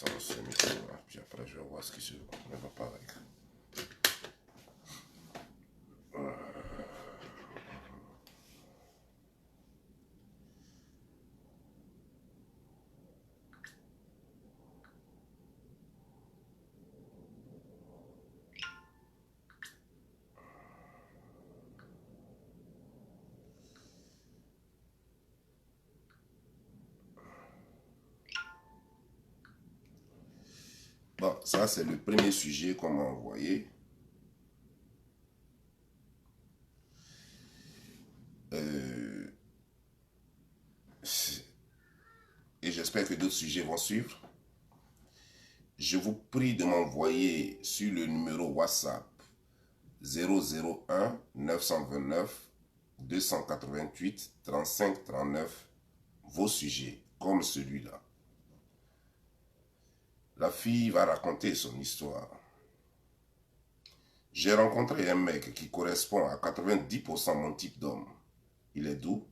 Ça, c'est le micro là. Puis après, je vais voir ce qui se ne va pas avec. Bon, ça, c'est le premier sujet qu'on m'a envoyé. Et j'espère que d'autres sujets vont suivre. Je vous prie de m'envoyer sur le numéro WhatsApp 001 929 288 35 39 vos sujets, comme celui-là. La fille va raconter son histoire. J'ai rencontré un mec qui correspond à 90% mon type d'homme. Il est doux,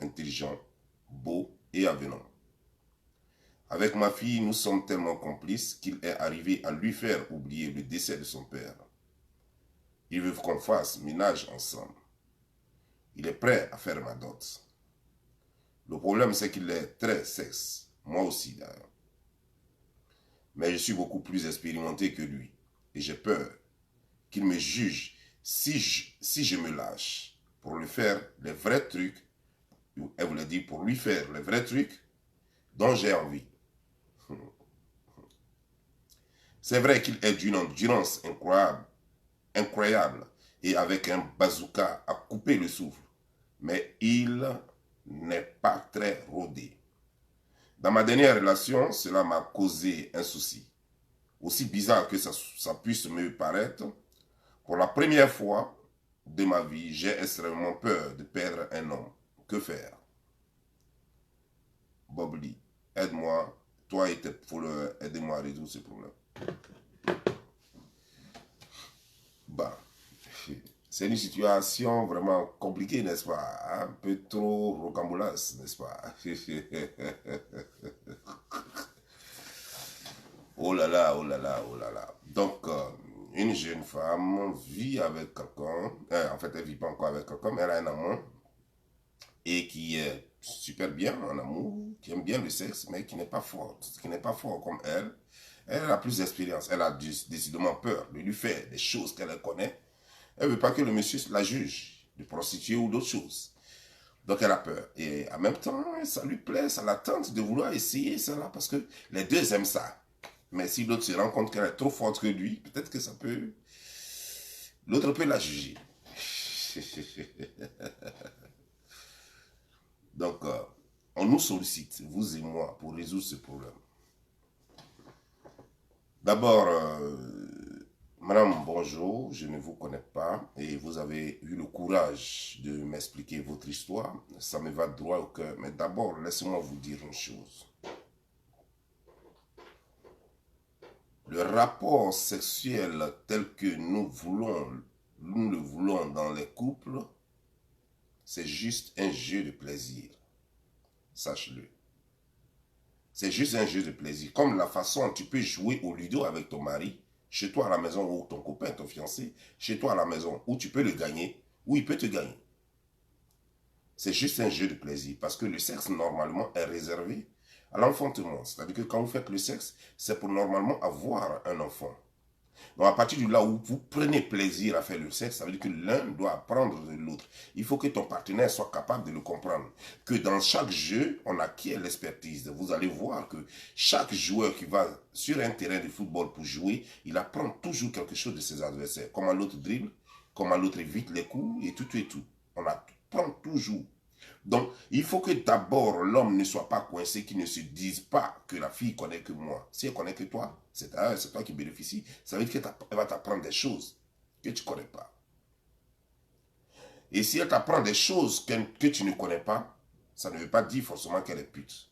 intelligent, beau et avenant. Avec ma fille, nous sommes tellement complices qu'il est arrivé à lui faire oublier le décès de son père. Il veut qu'on fasse ménage ensemble. Il est prêt à faire ma dot. Le problème, c'est qu'il est très sexe. Moi aussi, d'ailleurs. Mais je suis beaucoup plus expérimenté que lui. Et j'ai peur qu'il me juge si je me lâche pour lui faire les vrais trucs. Elle voulait dire pour lui faire les vrais trucs dont j'ai envie. C'est vrai qu'il est d'une endurance incroyable et avec un bazooka à couper le souffle. Mais il n'est pas très rodé. Dans ma dernière relation, cela m'a causé un souci. Aussi bizarre que ça puisse me paraître, pour la première fois de ma vie, j'ai extrêmement peur de perdre un homme. Que faire? Bob Lee, aide-moi, toi et tes followers, aidez-moi à résoudre ce problème. Bah, c'est une situation vraiment compliquée, n'est-ce pas? Un peu trop rocambolasse, n'est-ce pas? Oh là là, oh là là, oh là là. Donc, une jeune femme vit avec quelqu'un, en fait, elle ne vit pas encore avec quelqu'un, mais elle a un amant, et qui est super bien en amour, qui aime bien le sexe, mais qui n'est pas forte, qui n'est pas fort comme elle. Elle a plus d'expérience, elle a décidément peur de lui faire des choses qu'elle connaît. Elle ne veut pas que le monsieur la juge de prostituée ou d'autres choses. Donc elle a peur. Et en même temps, ça lui plaît, ça la tente de vouloir essayer cela, parce que les deux aiment ça. Mais si l'autre se rend compte qu'elle est trop forte que lui, peut-être que ça peut... L'autre peut la juger. Donc, on nous sollicite, vous et moi, pour résoudre ce problème. D'abord, madame, bonjour, je ne vous connais pas et vous avez eu le courage de m'expliquer votre histoire. Ça me va droit au cœur. Mais d'abord, laissez-moi vous dire une chose. Le rapport sexuel tel que nous le voulons dans les couples, c'est juste un jeu de plaisir. Sache-le. C'est juste un jeu de plaisir. Comme la façon dont tu peux jouer au ludo avec ton mari, chez toi à la maison ou ton copain, ton fiancé, chez toi à la maison où tu peux le gagner, où il peut te gagner. C'est juste un jeu de plaisir parce que le sexe normalement est réservé à l'enfantement. C'est-à-dire que quand vous faites le sexe, c'est pour normalement avoir un enfant. Donc à partir de là où vous prenez plaisir à faire le sexe, ça veut dire que l'un doit apprendre de l'autre. Il faut que ton partenaire soit capable de le comprendre. Que dans chaque jeu, on acquiert l'expertise. Vous allez voir que chaque joueur qui va sur un terrain de football pour jouer, il apprend toujours quelque chose de ses adversaires. Comment l'autre dribble, comment l'autre évite les coups et tout et tout. On apprend toujours. Donc, il faut que d'abord l'homme ne soit pas coincé, qu'il ne se dise pas que la fille connaît que moi. Si elle connaît que toi, c'est toi qui bénéficie. Ça veut dire qu'elle va t'apprendre des choses que tu ne connais pas. Et si elle t'apprend des choses que tu ne connais pas, ça ne veut pas dire forcément qu'elle est pute.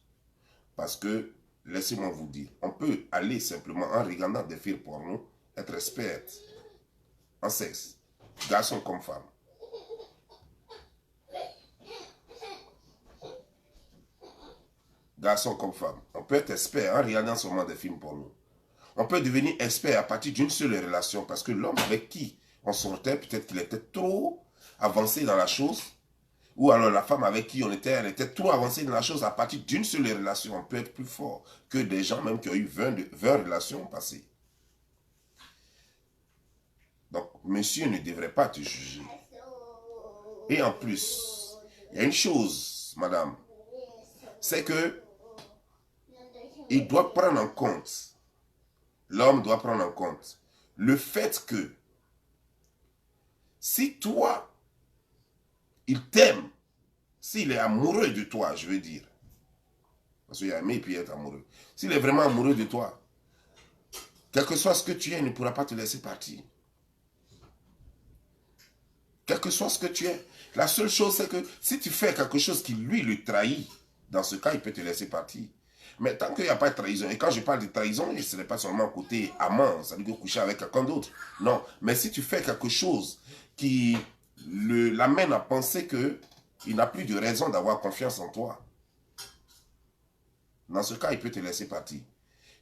Parce que, laissez-moi vous dire, on peut aller simplement en regardant des films porno, être experte en sexe, garçon comme femme. garçon comme femme. On peut être expert en regardant seulement des films pour nous. On peut devenir expert à partir d'une seule relation parce que l'homme avec qui on sortait, peut-être qu'il était trop avancé dans la chose, ou alors la femme avec qui on était, elle était trop avancée dans la chose. À partir d'une seule relation, on peut être plus fort que des gens même qui ont eu 20 relations passées. Donc, monsieur ne devrait pas te juger. Et en plus, il y a une chose, madame, c'est que il doit prendre en compte, l'homme doit prendre en compte le fait que si toi, il t'aime, s'il est amoureux de toi, je veux dire, parce qu'il y a aimer et puis être amoureux, s'il est vraiment amoureux de toi, quel que soit ce que tu es, il ne pourra pas te laisser partir. Quel que soit ce que tu es. La seule chose, c'est que si tu fais quelque chose qui, lui, le trahit, dans ce cas, il peut te laisser partir. Mais tant qu'il n'y a pas de trahison, et quand je parle de trahison, ce n'est pas seulement côté amant, ça veut dire coucher avec quelqu'un d'autre. Non, mais si tu fais quelque chose qui l'amène à penser qu'il n'a plus de raison d'avoir confiance en toi, dans ce cas, il peut te laisser partir.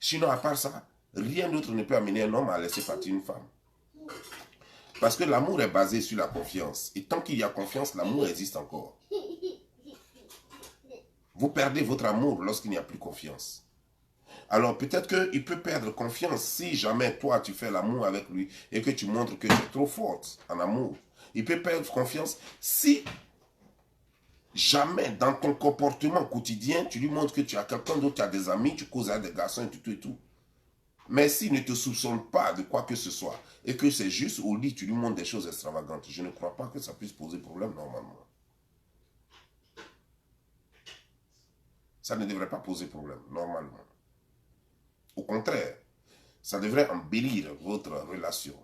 Sinon, à part ça, rien d'autre ne peut amener un homme à laisser partir une femme. Parce que l'amour est basé sur la confiance. Et tant qu'il y a confiance, l'amour existe encore. Vous perdez votre amour lorsqu'il n'y a plus confiance. Alors peut-être qu'il peut perdre confiance si jamais toi tu fais l'amour avec lui et que tu montres que tu es trop forte en amour. Il peut perdre confiance si jamais dans ton comportement quotidien tu lui montres que tu as quelqu'un d'autre, tu as des amis, tu causes avec des garçons et tout. Mais s'il ne te soupçonne pas de quoi que ce soit et que c'est juste au lit, tu lui montres des choses extravagantes, je ne crois pas que ça puisse poser problème normalement. Ça ne devrait pas poser problème normalement. Au contraire, ça devrait embellir votre relation.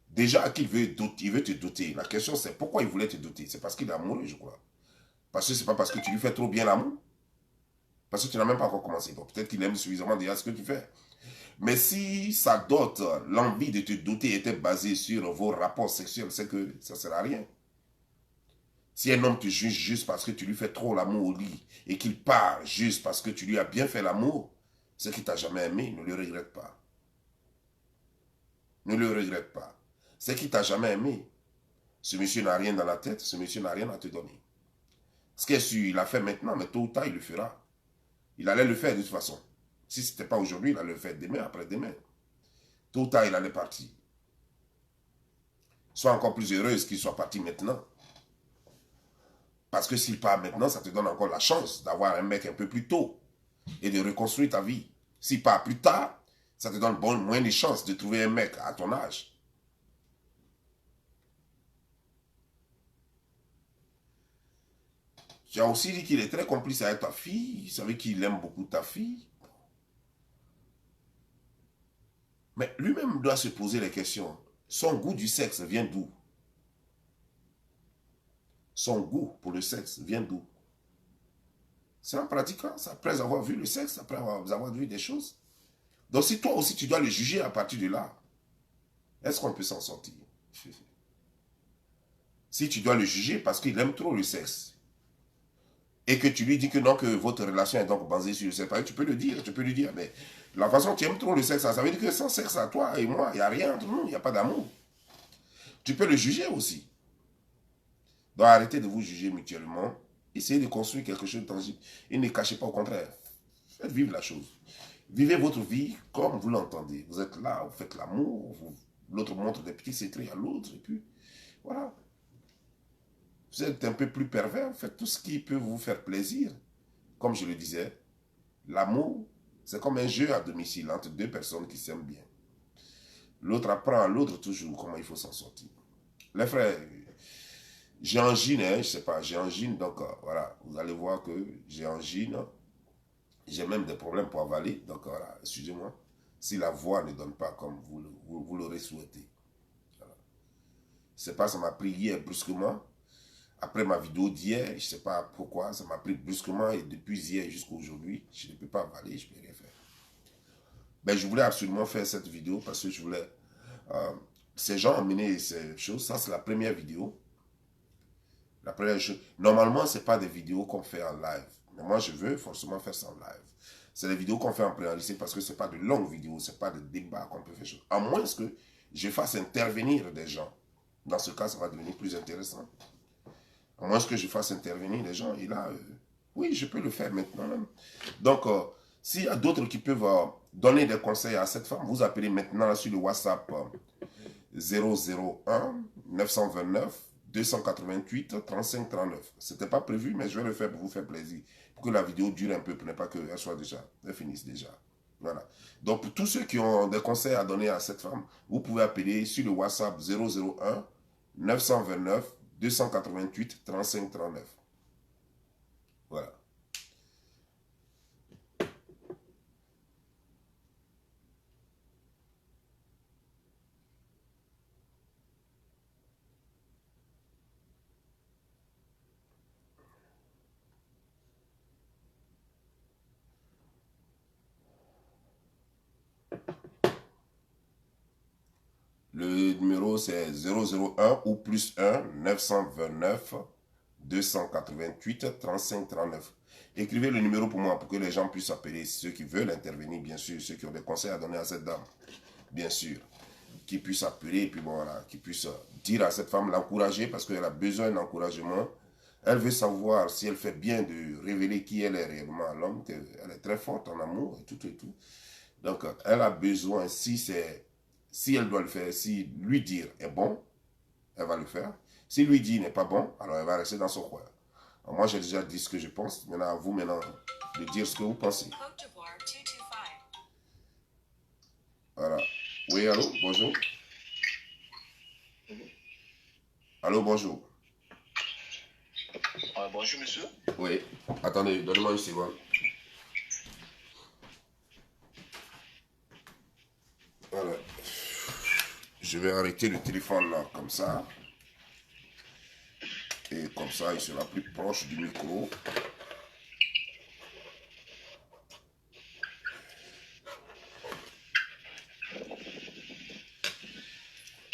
Déjà qu'il veut, il veut te doter. La question c'est pourquoi il voulait te doter. C'est parce qu'il est amoureux, je crois. Parce que c'est pas parce que tu lui fais trop bien l'amour. Parce que tu n'as même pas encore commencé. Donc peut-être qu'il aime suffisamment déjà ce que tu fais. Mais si sa dot, l'envie de te doter était basée sur vos rapports sexuels, c'est que ça ne sert à rien. Si un homme te juge juste parce que tu lui fais trop l'amour au lit et qu'il part juste parce que tu lui as bien fait l'amour, c'est qu'il t'a jamais aimé, ne le regrette pas. Ne le regrette pas. C'est qu'il t'a jamais aimé. Ce monsieur n'a rien dans la tête, ce monsieur n'a rien à te donner. Ce qui est sûr, il l'a fait maintenant, mais tôt ou tard, il le fera. Il allait le faire de toute façon. Si ce n'était pas aujourd'hui, il allait le faire demain, après-demain. Tôt ou tard, il allait partir. Sois encore plus heureuse qu'il soit parti maintenant. Parce que s'il part maintenant, ça te donne encore la chance d'avoir un mec un peu plus tôt et de reconstruire ta vie. S'il part plus tard, ça te donne moins de chances de trouver un mec à ton âge. Tu as aussi dit qu'il est très complice avec ta fille. Il savait qu'il aime beaucoup ta fille. Mais lui-même doit se poser les questions. Son goût du sexe vient d'où? Son goût pour le sexe vient d'où? C'est en pratiquant, après avoir vu le sexe, après avoir vu des choses. Donc si toi aussi tu dois le juger à partir de là, est-ce qu'on peut s'en sortir? Si tu dois le juger parce qu'il aime trop le sexe, et que tu lui dis que non, que votre relation est donc basée sur le sexe, tu peux le dire, tu peux lui dire, mais la façon dont tu aimes trop le sexe, ça veut dire que sans sexe à toi et moi, il n'y a rien entre nous, il n'y a pas d'amour. Tu peux le juger aussi. Donc arrêtez de vous juger mutuellement, essayez de construire quelque chose de tangible et ne cachez pas, au contraire. Faites vivre la chose. Vivez votre vie comme vous l'entendez. Vous êtes là, vous faites l'amour, l'autre montre des petits secrets à l'autre, et puis voilà. Vous êtes un peu plus pervers, vous faites tout ce qui peut vous faire plaisir. Comme je le disais, l'amour, c'est comme un jeu à domicile entre deux personnes qui s'aiment bien. L'autre apprend à l'autre toujours comment il faut s'en sortir. Les frères, j'ai angine, hein, je sais pas, j'ai angine, donc voilà, vous allez voir que j'ai angine, j'ai même des problèmes pour avaler, donc voilà, excusez-moi, si la voix ne donne pas comme vous l'aurez souhaité. Voilà. Je sais pas, ça m'a pris hier brusquement, après ma vidéo d'hier, je ne sais pas pourquoi, ça m'a pris brusquement et depuis hier jusqu'à aujourd'hui, je ne peux pas avaler, je ne peux rien faire. Ben, je voulais absolument faire cette vidéo parce que je voulais... ces gens ont mené ces choses, ça c'est la première vidéo. La première chose, normalement, ce n'est pas des vidéos qu'on fait en live. Mais moi, je veux forcément faire ça en live. C'est des vidéos qu'on fait en préenregistré parce que ce n'est pas de longues vidéos, ce n'est pas de débats qu'on peut faire. À moins que je fasse intervenir des gens. Dans ce cas, ça va devenir plus intéressant. À moins que je fasse intervenir des gens. Et là, oui, je peux le faire maintenant même. Donc, s'il y a d'autres qui peuvent donner des conseils à cette femme, vous appelez maintenant sur le WhatsApp 001 929 288 35 39. Ce n'était pas prévu, mais je vais le faire pour vous faire plaisir. Pour que la vidéo dure un peu, pour ne pas qu'elle soit déjà, elle finisse déjà. Voilà. Donc, pour tous ceux qui ont des conseils à donner à cette femme, vous pouvez appeler sur le WhatsApp 001 929 288 35 39. Voilà. Le numéro c'est 001 ou plus 1 929 288 35 39. Écrivez le numéro pour moi pour que les gens puissent appeler ceux qui veulent intervenir, bien sûr, ceux qui ont des conseils à donner à cette dame, bien sûr, qui puissent appeler et puis bon, voilà, qui puissent dire à cette femme, l'encourager parce qu'elle a besoin d'encouragement. Elle veut savoir si elle fait bien de révéler qui elle est réellement à l'homme, qu'elle est très forte en amour et tout et tout. Donc, elle a besoin, si elle doit le faire, si lui dire est bon, elle va le faire. Si lui dit n'est pas bon, alors elle va rester dans son coin. Alors moi, j'ai déjà dit ce que je pense. Maintenant, à vous maintenant de dire ce que vous pensez. Voilà. Oui, allô, bonjour. Allô, bonjour. Bonjour, monsieur. Oui. Attendez, donnez-moi une seconde. Voilà. Je vais arrêter le téléphone là, comme ça. Et comme ça, il sera plus proche du micro.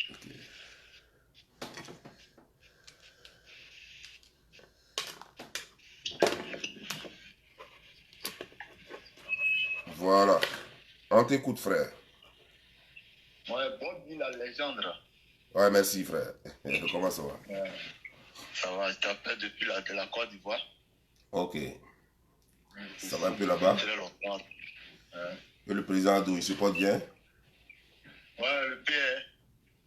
Okay. Voilà. On t'écoute, frère. Ouais, bon dit la légende. Ouais, merci, frère. Comment ça va? Ça va, je t'appelle depuis de la Côte d'Ivoire. Ok. Ça va un peu là-bas? Très longtemps. Et le président Adou, il se porte bien? Ouais, le père,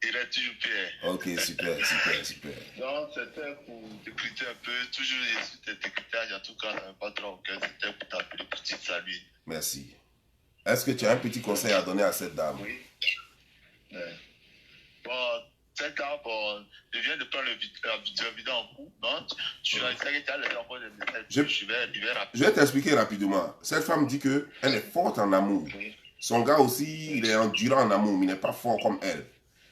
il est toujours père. Ok, super, super, super. Donc, c'était pour t'écouter un peu. Toujours, je suis tes écoutages, en tout cas, ça ne pas trop au cœur. C'était pour t'appeler, pour te saluer. Merci. Est-ce que tu as un petit conseil à donner à cette dame? Oui. Bon, cette dame, bon, je viens de prendre la vidéo en cours. Non, tu as essayé de laisser encore des messages. Je vais t'expliquer rapidement. Cette femme dit qu'elle est forte en amour. Oui. Son gars aussi, il est endurant en amour, mais il n'est pas fort comme elle.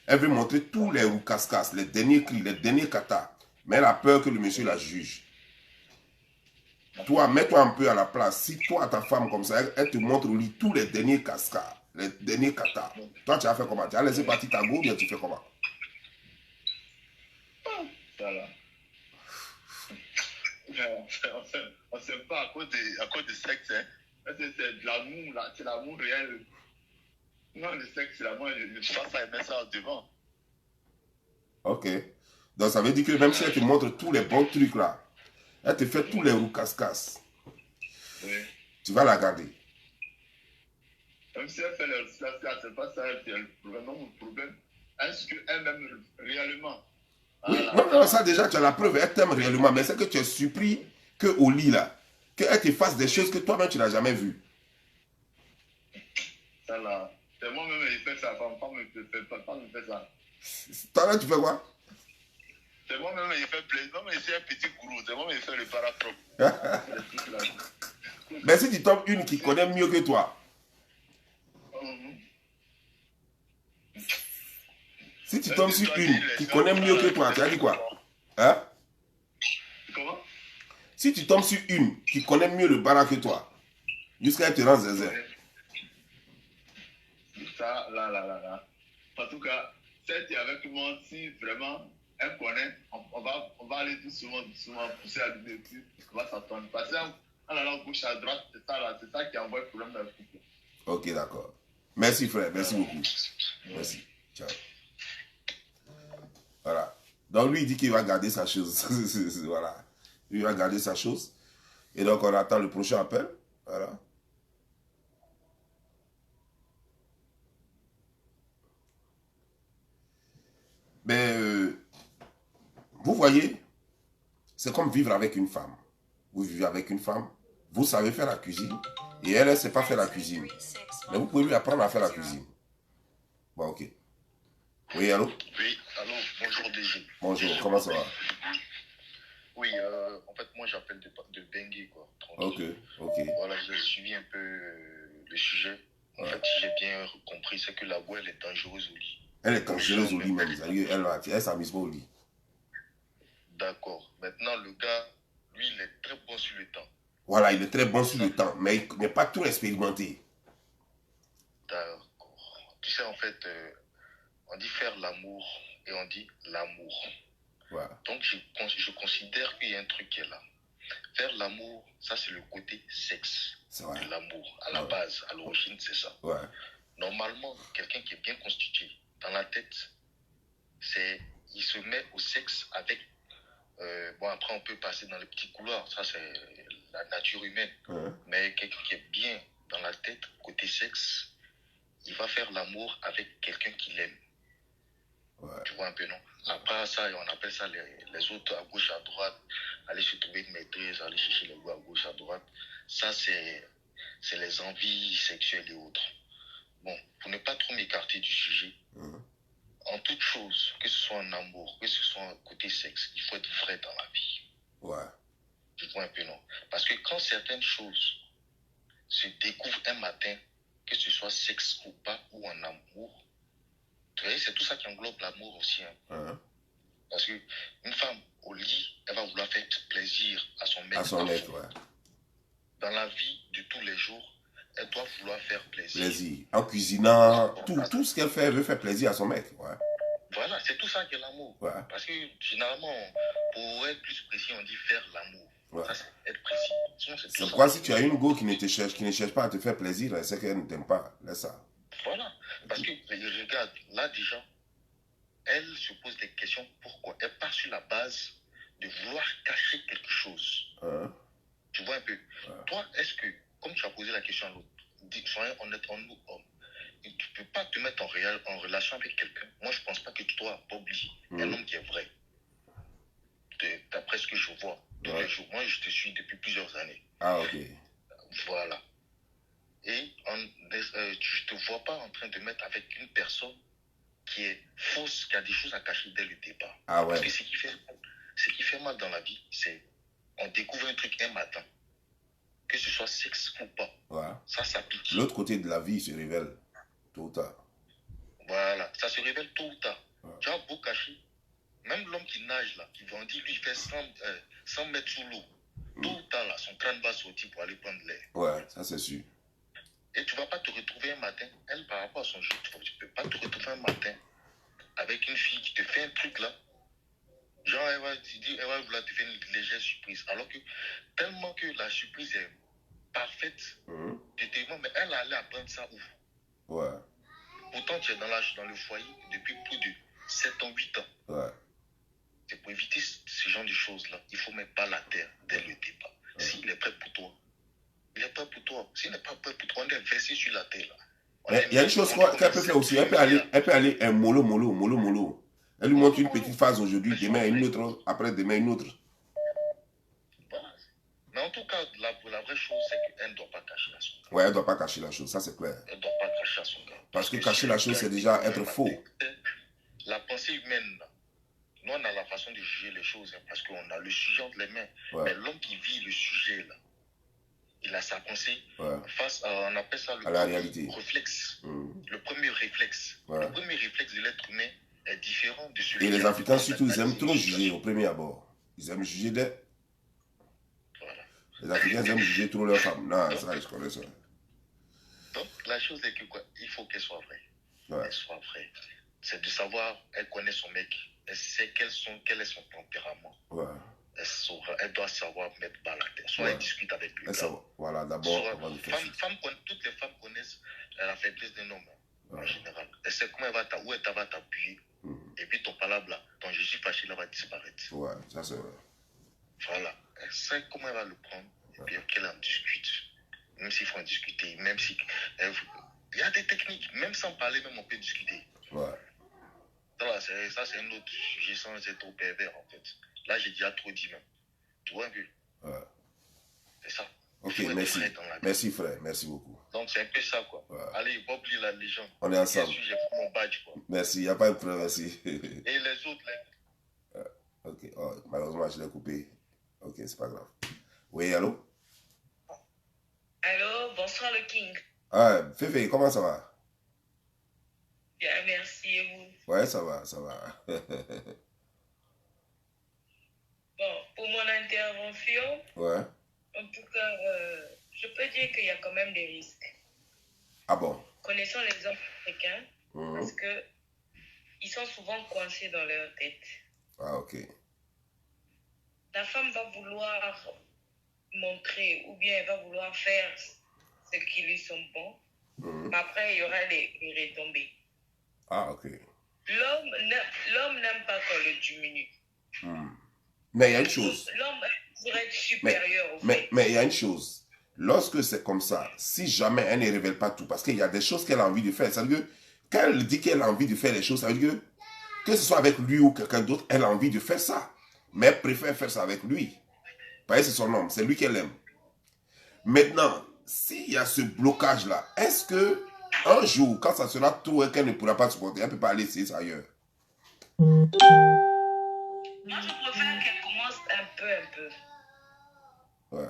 Elle veut montrer tous les roucascas, les derniers cris, les derniers katas. Mais elle a peur que le monsieur la juge. Toi, mets-toi un peu à la place. Si toi, ta femme comme ça, elle te montre au lit tous les derniers cascas, les derniers katas. Toi, tu as fait comment? Tu as laissé partir ta go ou bien tu fais comment? Voilà. On ne s'aime pas à cause de sexe. Hein. C'est de l'amour, là. C'est l'amour réel. Non, le sexe, c'est l'amour. Je ne sais pas ça, mettre ça devant. Ok. Donc, ça veut dire que même si elle te montre tous les bons trucs là, elle te fait tous les roucascas. Oui. Tu vas la garder. Même si elle fait le c'est pas ça le problème. Non, le problème. Est-ce qu'elle m'aime réellement? Oui, non, ça déjà, tu as la preuve, elle t'aime réellement, mais c'est que tu es surpris qu'au lit là, qu'elle te fasse des choses que toi-même tu n'as jamais vues. Ça là, c'est moi-même qui fais ça, pas me fait ça. Toi-même tu fais quoi? C'est moi-même qui fais plaisir, moi-même je suis un petit gourou, c'est moi-même qui fais le parapropre. Mais si tu tombes une qui connaît mieux que toi, si tu tombes sur une qui connaît mieux que toi, tu as dit quoi? Hein? Comment? Si tu tombes sur une qui connaît mieux le bara que toi, jusqu'à elle te rend zézé. Ça, là. En tout cas, celle qui est avec moi, si vraiment elle connaît, on va aller doucement, doucement, pousser la dessus, on va s'attendre. Parce qu'en allant gauche à droite, c'est ça qui envoie le problème dans le couple. Ok, d'accord. Merci frère, merci beaucoup. Merci. Ciao. Voilà. Donc lui, il dit qu'il va garder sa chose. Voilà. Il va garder sa chose. Et donc on attend le prochain appel. Voilà. Mais vous voyez, c'est comme vivre avec une femme. Vous vivez avec une femme, vous savez faire la cuisine, et elle ne sait pas faire la cuisine. Mais vous pouvez lui apprendre à faire la cuisine. Bon, ok. Oui, allô? Oui, allô, bonjour DG. Bonjour, comment ça va? Oui, en fait, moi j'appelle de Bangui, quoi. Tranquille. Ok. Voilà, j'ai suivi un peu le sujet. En fait, si j'ai bien compris, c'est que la boue, elle est dangereuse au lit. Elle est dangereuse au lit même, elle s'amuse pas au lit. D'accord. Maintenant, le gars, lui, il est très bon sur le temps. Voilà, il est très bon sur le temps, mais il n'est pas tout expérimenté. D'accord. Tu sais, en fait, on dit faire l'amour et on dit l'amour. Voilà. Donc, je considère qu'il y a un truc qui est là. Faire l'amour, ça, c'est le côté sexe de l'amour. À la base, à l'origine, c'est ça. Ouais. Normalement, quelqu'un qui est bien constitué dans la tête, il se met au sexe avec... bon, après, on peut passer dans les petits couloirs. Ça, c'est la nature humaine. Mais quelqu'un qui est bien dans la tête, côté sexe, il va faire l'amour avec quelqu'un qu'il aime. Ouais. Tu vois un peu, non? Après ça, on appelle ça les autres à gauche, à droite, aller se trouver une maîtrise, aller chercher les goûts à gauche, à droite. Ça, c'est les envies sexuelles et autres. Bon, pour ne pas trop m'écarter du sujet, en toute chose, que ce soit en amour, que ce soit côté sexe, il faut être vrai dans la vie. Ouais. Tu vois un peu, non? Parce que quand certaines choses se découvrent un matin, que ce soit sexe ou pas, ou en amour, tu vois, c'est tout ça qui englobe l'amour aussi. Hein. Parce qu'une femme au lit, elle va vouloir faire plaisir à son mec. À son mec, ouais. Dans la vie de tous les jours, elle doit vouloir faire plaisir. Plaisir. En cuisinant, tout ce qu'elle fait, elle veut faire plaisir à son mec. Ouais. Voilà, c'est tout ça qui est l'amour. Ouais. Parce que généralement, pour être plus précis, on dit faire l'amour. Ouais. Ça, c'est être précis. C'est pourquoi si tu as une go qui ne cherche pas à te faire plaisir, c'est qu'elle ne t'aime pas. Laisse ça. Voilà. Parce que, regarde, là déjà, elle se pose des questions. Pourquoi? Elle part sur la base de vouloir cacher quelque chose. Tu vois un peu. Toi, est-ce que, comme tu as posé la question à l'autre, soyons honnêtes en nous, hommes, tu ne peux pas te mettre en relation avec quelqu'un. Moi, je ne pense pas que tu dois pas oublier un homme qui est vrai. D'après ce que je vois tous les jours. Moi, je te suis depuis plusieurs années. Ah, ok. Voilà. Et je ne te vois pas en train de mettre avec une personne qui est fausse, qui a des choses à cacher dès le départ. Ah, ouais. Parce que ce qui fait mal dans la vie, c'est on découvre un truc un matin, que ce soit sexe ou pas. Ouais. Ça pique. L'autre côté de la vie se révèle tôt ou tard. Voilà, ça se révèle tôt ou tard. Ouais. Tu as beau cacher, même l'homme qui nage là, qui vendit, lui, il fait 100 mètres sous l'eau. Tôt ou tard, là, son crâne va sortir pour aller prendre l'air. Ouais, ça c'est sûr. Et tu ne vas pas te retrouver un matin, elle, par rapport à son jeu, tu ne peux pas te retrouver un matin avec une fille qui te fait un truc là. Genre, elle va vouloir te faire une légère surprise. Alors que, tellement que la surprise est parfaite, tu te demandes, mais elle allait apprendre ça où? Ouais. Pourtant, tu es dans le foyer depuis plus de 7 ans, 8 ans. Ouais. C'est pour éviter ce genre de choses-là. Il faut mettre pas la terre dès le départ. Ouais. S'il est prêt pour toi, il est prêt pour toi. S'il n'est pas prêt pour toi, on est versé sur la terre là. Mais il y a une chose qu'elle peut faire aussi. Elle peut aller mollo. Elle lui montre une petite phase aujourd'hui, demain une autre, après demain une autre. Voilà. Mais en tout cas, la vraie chose, c'est qu'elle ne doit pas cacher la chose. Ouais, elle ne doit pas cacher la chose, ça c'est clair. Elle ne doit pas cacher à son gars. Parce que cacher la chose, c'est déjà être faux. La pensée humaine, là, nous, on a la façon de juger les choses, hein, parce qu'on a le sujet entre les mains. Ouais. Mais l'homme qui vit le sujet, là, il a sa pensée face à, on appelle ça la réalité. Réflexe. Le premier réflexe. Le premier réflexe de l'être humain est différent de celui. Et les Africains, surtout, ils aiment trop juger au premier abord. Ils aiment juger des... Voilà. Les Africains aiment juger trop leurs femmes. Non, donc, ça, je connais ça. Donc, la chose est que quoi, il faut qu'elle soit vraie. Ouais. Elle soit vraie. C'est de savoir, elle connaît son mec. elle sait quel est son tempérament. Ouais. Elle doit savoir mettre bas la terre. Soit Ouais. elle discute avec lui. Voilà, d'abord, Soit, avant de faire ça. toutes les femmes connaissent la faiblesse d'un homme, en Ouais. général. Elle sait comment où elle va t'appuyer. Et puis ton palabre là, ton je suis fâché là va disparaître. Ouais, ça c'est vrai. Voilà. Elle sait comment elle va le prendre. Et puis qu'elle en discute. Même s'il faut en discuter, même si. Il y a des techniques, même sans parler, même on peut discuter. Ouais. Ça, c'est un autre sujet, c'est trop pervers en fait. Là, j'ai déjà trop dit même. Tu vois un peu? Ouais. C'est ça. Ok, merci. Merci frère, merci beaucoup. Donc c'est un peu ça quoi. Ouais. Allez, Bob lit la légende. On est ensemble. J'ai pris mon badge quoi. Merci, il n'y a pas de problème, merci. Et les autres là. Ok, oh, malheureusement je l'ai coupé. Ok, c'est pas grave. Oui, allô? Allô, bonsoir le King. Ah, Féfé, comment ça va? Bien, merci et vous? Ouais, ça va, ça va. Bon, pour mon intervention, Ouais. en tout cas, je peux dire qu'il y a quand même des risques. Ah bon? Connaissant les hommes africains, parce que ils sont souvent coincés dans leur tête. Ah, ok. La femme va vouloir montrer ou bien elle va vouloir faire ce qui lui semble bon, mais après il y aura les retombées. Ah, ok. L'homme n'aime pas qu'on le diminue. Mais il y a une chose. L'homme pourrait être supérieur au fait. Mais il y a une chose. Lorsque c'est comme ça, si jamais elle ne révèle pas tout, parce qu'il y a des choses qu'elle a envie de faire, ça veut dire que quand elle dit qu'elle a envie de faire les choses, ça veut dire que ce soit avec lui ou quelqu'un d'autre, elle a envie de faire ça. Mais elle préfère faire ça avec lui. Parce que c'est son homme, c'est lui qu'elle aime. Maintenant, s'il y a ce blocage-là, est-ce que un jour, quand ça sera tout et qu'elle ne pourra pas supporter, elle ne peut pas aller essayer ça ailleurs? Moi, je préfère qu'elle commence un peu. Ouais.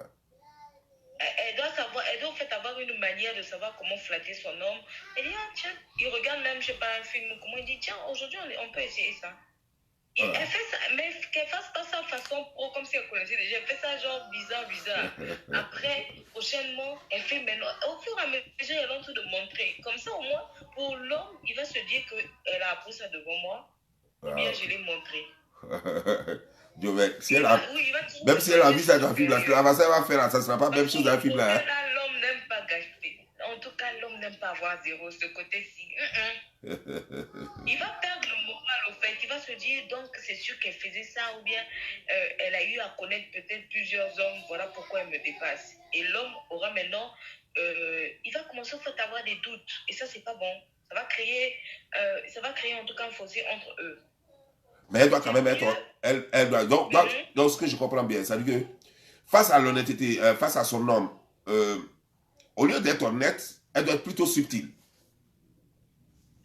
Elle doit en fait avoir une manière de savoir comment flatter son homme. Elle dit, ah tiens, il regarde même, je sais pas, un film, comment il dit, tiens, aujourd'hui, on peut essayer ça. Et elle fait ça, mais qu'elle fasse pas ça de façon pro, comme si elle connaissait déjà. Elle fait ça genre bizarre. Après, prochainement, elle fait maintenant. Au fur et à mesure, elle est en train de montrer. Comme ça, au moins, pour l'homme, il va se dire qu'elle a appris ça devant moi. Ou bien je l'ai montré. Si elle a, même si elle a vu ça dans un film, ça va faire, ça ne sera pas la même chose dans un film là. L'homme n'aime pas gâcher. En tout cas, l'homme n'aime pas avoir zéro, ce côté-ci. Il va perdre le moral au fait. Il va se dire, donc c'est sûr qu'elle faisait ça, ou bien elle a eu à connaître peut-être plusieurs hommes, voilà pourquoi elle me dépasse. Et l'homme aura maintenant, il va commencer en fait à avoir des doutes. Et ça, c'est pas bon. Ça va créer en tout cas un fossé entre eux. Mais elle doit quand même être. Elle doit, donc, ce que je comprends bien, c'est que face à l'honnêteté, face à son homme, au lieu d'être honnête, elle doit être plutôt subtile.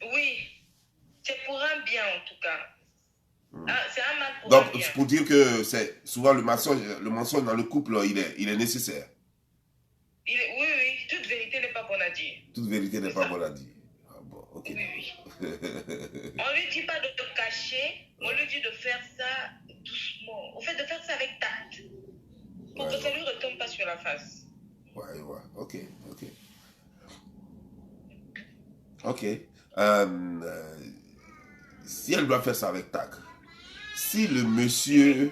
Oui, c'est pour un bien en tout cas. C'est un mal pour donc, un bien. Donc, pour dire que c'est souvent le mensonge dans le couple, il est nécessaire. Oui, toute vérité n'est pas bonne à dire. Toute vérité n'est pas bonne à dire. Ah bon, ok. Oui. On ne lui dit pas de te cacher, on lui dit de faire ça doucement. Au fait, de faire ça avec tact. Pour que ça ne lui retombe pas sur la face. Ouais, ok. Ok. Si elle doit faire ça avec tact, si le monsieur...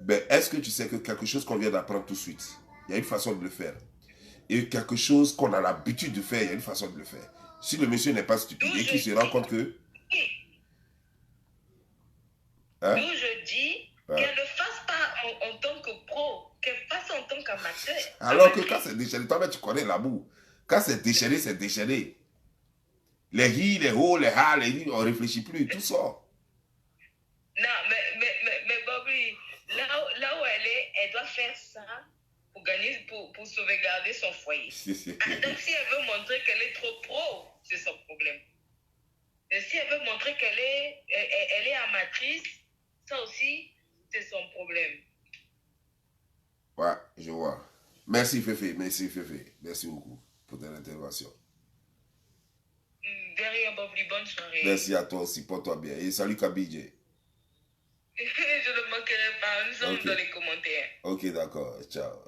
Ben, est-ce que tu sais que quelque chose qu'on vient d'apprendre tout de suite, il y a une façon de le faire. Et quelque chose qu'on a l'habitude de faire, il y a une façon de le faire. Si le monsieur n'est pas stupide et qu'il se rend compte que... D'où je dis qu'elle ne fasse pas en tant que pro, qu'elle fasse en tant qu'amateur. Alors que quand c'est déchaîné, toi-même tu connais l'amour. Quand c'est déchaîné, c'est déchaîné. Les hi, les ho, les ha, les hi, on ne réfléchit plus, tout sort. Non, mais Bobby, là où elle doit faire ça pour gagner, pour sauvegarder son foyer. Donc si elle veut montrer qu'elle est trop pro, c'est son problème. Et si elle veut montrer qu'elle est amatrice, ça aussi, c'est son problème. Ouais, je vois. Merci Féfé, merci beaucoup pour ton intervention. De rien, Bobby, bonne soirée. Merci à toi aussi, porte-toi bien. Et salut Kabidje. Je ne manquerai pas, nous sommes dans les commentaires. Ok, d'accord, ciao.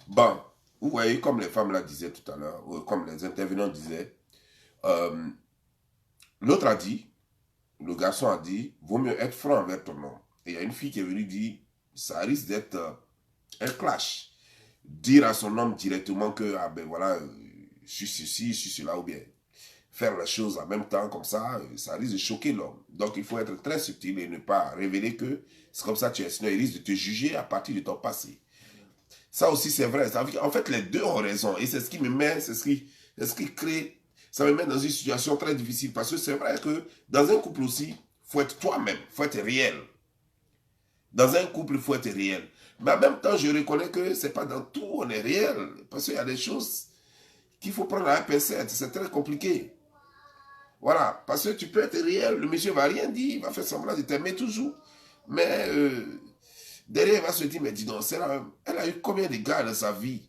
Bon, vous voyez, comme les femmes là disaient tout à l'heure, ou comme les intervenants disaient, euh, l'autre a dit, le garçon a dit, vaut mieux être franc envers ton homme. Et il y a une fille qui est venue dire, ça risque d'être un clash. Dire à son homme directement que, ah ben voilà, je suis ceci, je suis cela, ou bien faire les choses en même temps comme ça risque de choquer l'homme. Donc il faut être très subtil et ne pas révéler que c'est comme ça que tu es. Sinon il risque de te juger à partir de ton passé. Ça aussi c'est vrai. En fait les deux ont raison. Et c'est ce qui me met, c'est ce qui crée, ça me met dans une situation très difficile. Parce que c'est vrai que dans un couple aussi, il faut être toi-même, il faut être réel. Dans un couple, il faut être réel. Mais en même temps, je reconnais que c'est pas dans tout on est réel. Parce qu'il y a des choses qu'il faut prendre à la pincette. C'est très compliqué. Voilà, parce que tu peux être réel, le monsieur va rien dire, il va faire semblant de t'aimer toujours. Mais derrière, il va se dire, mais dis donc, elle a eu combien de gars dans sa vie?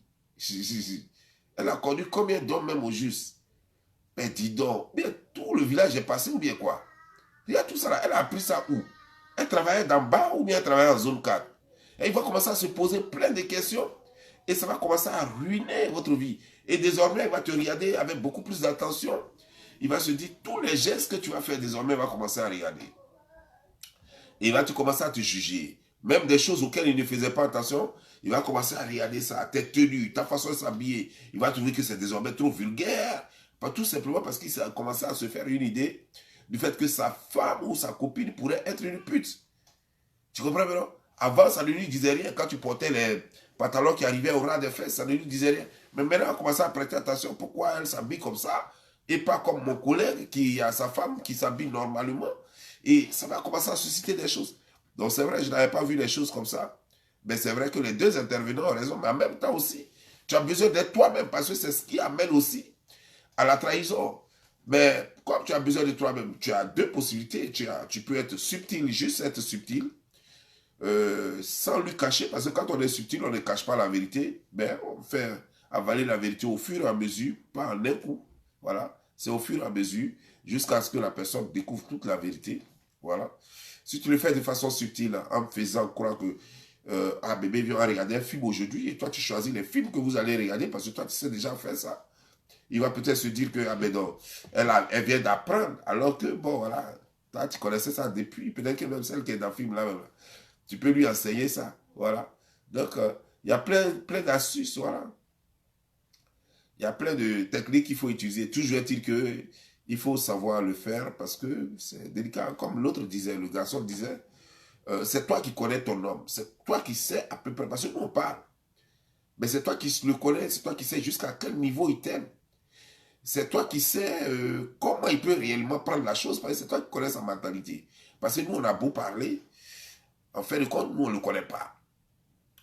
Elle a connu combien d'hommes même au juste? Mais dis donc, bien tout le village est passé ou bien quoi? Il y a tout ça là, elle a appris ça où? Elle travaillait d'en bas ou bien elle travaillait en zone 4? Et il va commencer à se poser plein de questions et ça va commencer à ruiner votre vie. Et désormais, il va te regarder avec beaucoup plus d'attention. Il va se dire, tous les gestes que tu vas faire désormais, il va commencer à regarder. Et il va commencer à te juger. Même des choses auxquelles il ne faisait pas attention, il va commencer à regarder ça, tes tenues, ta façon de s'habiller. Il va trouver que c'est désormais trop vulgaire. Pas tout simplement parce qu'il a commencé à se faire une idée du fait que sa femme ou sa copine pourrait être une pute. Tu comprends maintenant? Avant, ça ne lui disait rien. Quand tu portais les pantalons qui arrivaient au ras des fesses, ça ne lui disait rien. Mais maintenant, on commence à prêter attention pourquoi elle s'habille comme ça et pas comme mon collègue qui a sa femme qui s'habille normalement. Et ça va commencer à susciter des choses. Donc c'est vrai, je n'avais pas vu les choses comme ça. Mais c'est vrai que les deux intervenants ont raison. Mais en même temps aussi, tu as besoin d'être toi-même parce que c'est ce qui amène aussi à la trahison. Mais comme tu as besoin de toi-même, tu as deux possibilités. Tu peux être subtil, juste être subtil, sans lui cacher. Parce que quand on est subtil, on ne cache pas la vérité. Mais on fait avaler la vérité au fur et à mesure, pas en un coup. Voilà. C'est au fur et à mesure, jusqu'à ce que la personne découvre toute la vérité. Voilà. Si tu le fais de façon subtile, en faisant croire que ah bébé, viens regarder un film aujourd'hui, et toi tu choisis les films que vous allez regarder parce que toi tu sais déjà faire ça. Il va peut-être se dire que ah ben non, elle vient d'apprendre, alors que bon voilà, toi tu connaissais ça depuis, peut-être que même celle qui est dans le film là, même, tu peux lui enseigner ça. Voilà. Donc il y a plein d'astuces, voilà. Il y a plein de techniques qu'il faut utiliser. Toujours est-il que il faut savoir le faire parce que c'est délicat. Comme l'autre disait, le garçon disait, c'est toi qui connais ton homme. C'est toi qui sais à peu près. Parce que nous on parle. Mais c'est toi qui le connais. C'est toi qui sais jusqu'à quel niveau il t'aime. C'est toi qui sais comment il peut réellement prendre la chose. Parce que c'est toi qui connais sa mentalité. Parce que nous on a beau parler. En fin de compte, nous on ne le connaît pas.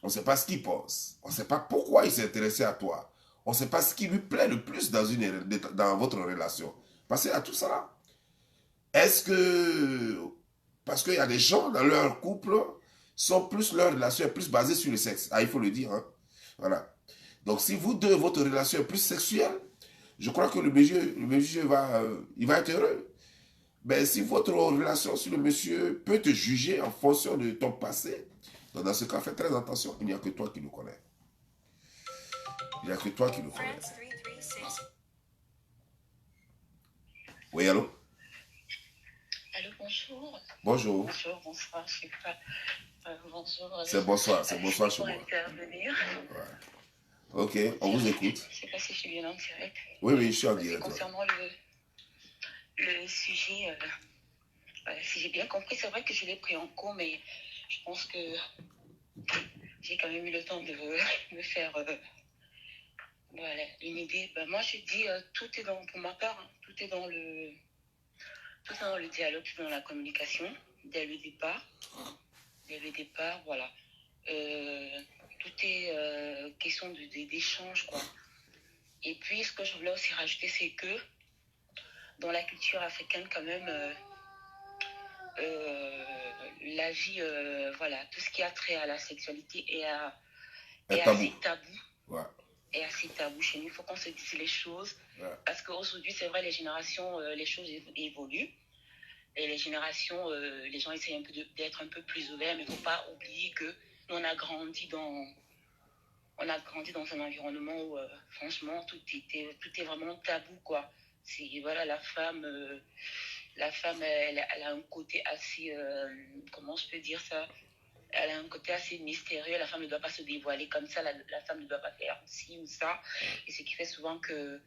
On ne sait pas ce qu'il pense. On ne sait pas pourquoi il s'est intéressé à toi. On ne sait pas ce qui lui plaît le plus dans votre relation. Parce qu'il y a tout ça là. Est-ce que... Parce qu'il y a des gens dans leur couple, leur relation est plus basée sur le sexe. Ah, il faut le dire. Hein? Voilà. Donc si vous deux, votre relation est plus sexuelle, je crois que le monsieur il va être heureux. Mais si votre relation sur le monsieur peut te juger en fonction de ton passé, donc dans ce cas, fais très attention. Il n'y a que toi qui le connais. Il n'y a que toi qui le connais. Oui, allô? Allô, bonjour. Bonjour. Bonjour, bonsoir, je sais pas. Bonjour. C'est bonsoir chez moi. Intervenir. Ouais. Ok, on vous écoute. Je ne sais pas si je suis bien en direct. Oui, je suis en direct. Concernant le sujet, si j'ai bien compris, c'est vrai que je l'ai pris en cours, mais je pense que j'ai quand même eu le temps de me faire voilà, une idée. Ben, moi, je dis, tout est pour ma part, hein, tout est dans le dialogue, tout est dans la communication, dès le départ. Voilà. Tout est question d'échange, quoi. Et puis, ce que je voulais aussi rajouter, c'est que dans la culture africaine, quand même, la vie, voilà, tout ce qui a trait à la sexualité est assez tabou. Ouais. Est assez tabou chez nous. Il faut qu'on se dise les choses. Ouais. Parce qu'aujourd'hui, c'est vrai, les générations, les choses évoluent. et les générations, les gens essayent un peu d'être un peu plus ouverts, mais il ne faut pas oublier que nous, on a grandi dans un environnement où, franchement, tout est vraiment tabou, quoi. Voilà, la femme, elle a un côté assez, comment je peux dire ça? Elle a un côté assez mystérieux. La femme ne doit pas se dévoiler comme ça. La femme ne doit pas faire ci ou ça. Et ce qui fait souvent que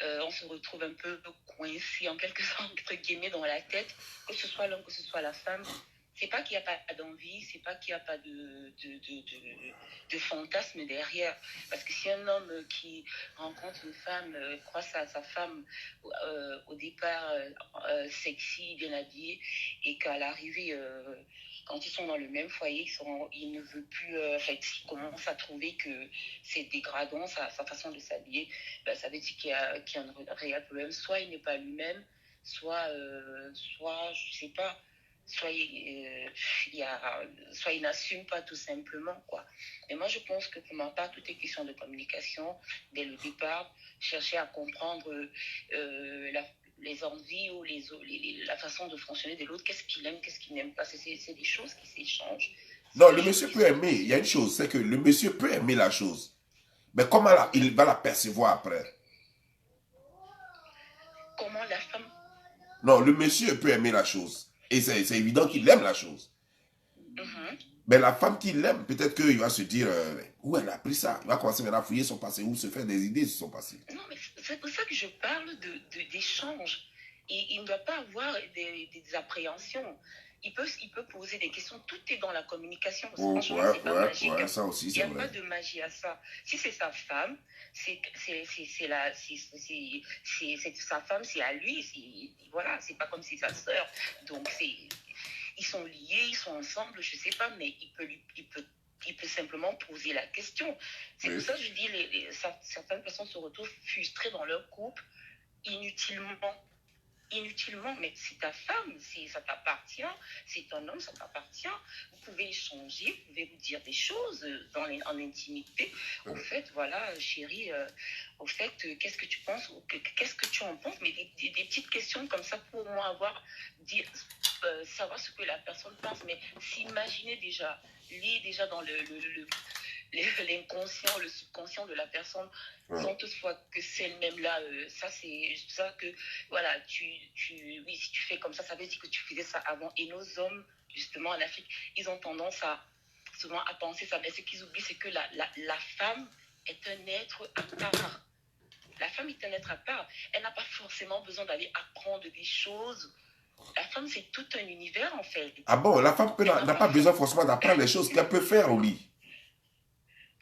on se retrouve un peu coincé, en quelque sorte, entre guillemets, dans la tête, que ce soit l'homme, que ce soit la femme. C'est pas qu'il n'y a pas d'envie, c'est pas qu'il n'y a pas de fantasme derrière. Parce que si un homme qui rencontre une femme, croit sa femme au départ sexy, bien habillée, et qu'à l'arrivée, quand ils sont dans le même foyer, il ne veut plus, il commence à trouver que c'est dégradant, sa façon de s'habiller, ben, ça veut dire qu'il y a un réel problème. Soit il n'est pas lui-même, soit je sais pas, soit soit il n'assume pas tout simplement, quoi. Et moi, je pense que pour ma part, tout est question de communication dès le départ, chercher à comprendre les envies ou la façon de fonctionner de l'autre, qu'est-ce qu'il aime, qu'est-ce qu'il n'aime pas. C'est des choses qui s'échangent. Non, le monsieur peut aimer. Il y a une chose, c'est que le monsieur peut aimer la chose. Mais comment il va la percevoir après? Comment la femme... Non, le monsieur peut aimer la chose. Et c'est évident qu'il aime la chose. Mais la femme qui l'aime, peut-être qu'il va se dire où elle a appris ça. Il va commencer maintenant à fouiller son passé ou se faire des idées sur son passé. Non, mais c'est pour ça que je parle d'échange. Il ne doit pas avoir des appréhensions. Il peut poser des questions. Tout est dans la communication. Franchement, c'est pas magique. Ouais, ça aussi, c'est vrai. Il n'y a pas de magie à ça. Si c'est sa femme, c'est sa femme, c'est à lui. Voilà, c'est pas comme si sa sœur. Donc, ils sont liés, ils sont ensemble, je sais pas, mais il peut simplement poser la question. C'est pour ça que je dis, certaines personnes se retrouvent frustrées dans leur couple inutilement, mais c'est ta femme, ça t'appartient, c'est ton homme, ça t'appartient. Vous pouvez échanger, vous pouvez vous dire des choses en intimité. Au fait, voilà, chérie, au fait, qu'est-ce que tu penses, qu'est-ce que tu en penses, mais des petites questions comme ça pour moi savoir ce que la personne pense, mais s'imaginer déjà, lier déjà dans l'inconscient, le subconscient de la personne, sans toutefois que c'est elle-même là, ça c'est ça que, voilà, oui, si tu fais comme ça veut dire que tu faisais ça avant. Et nos hommes, justement, en Afrique, ils ont tendance souvent à penser ça, mais ce qu'ils oublient, c'est que la femme est un être à part. La femme est un être à part. Elle n'a pas forcément besoin d'aller apprendre des choses. La femme, c'est tout un univers, en fait. Ah bon, la femme n'a pas besoin forcément d'apprendre les choses qu'elle peut faire au lit.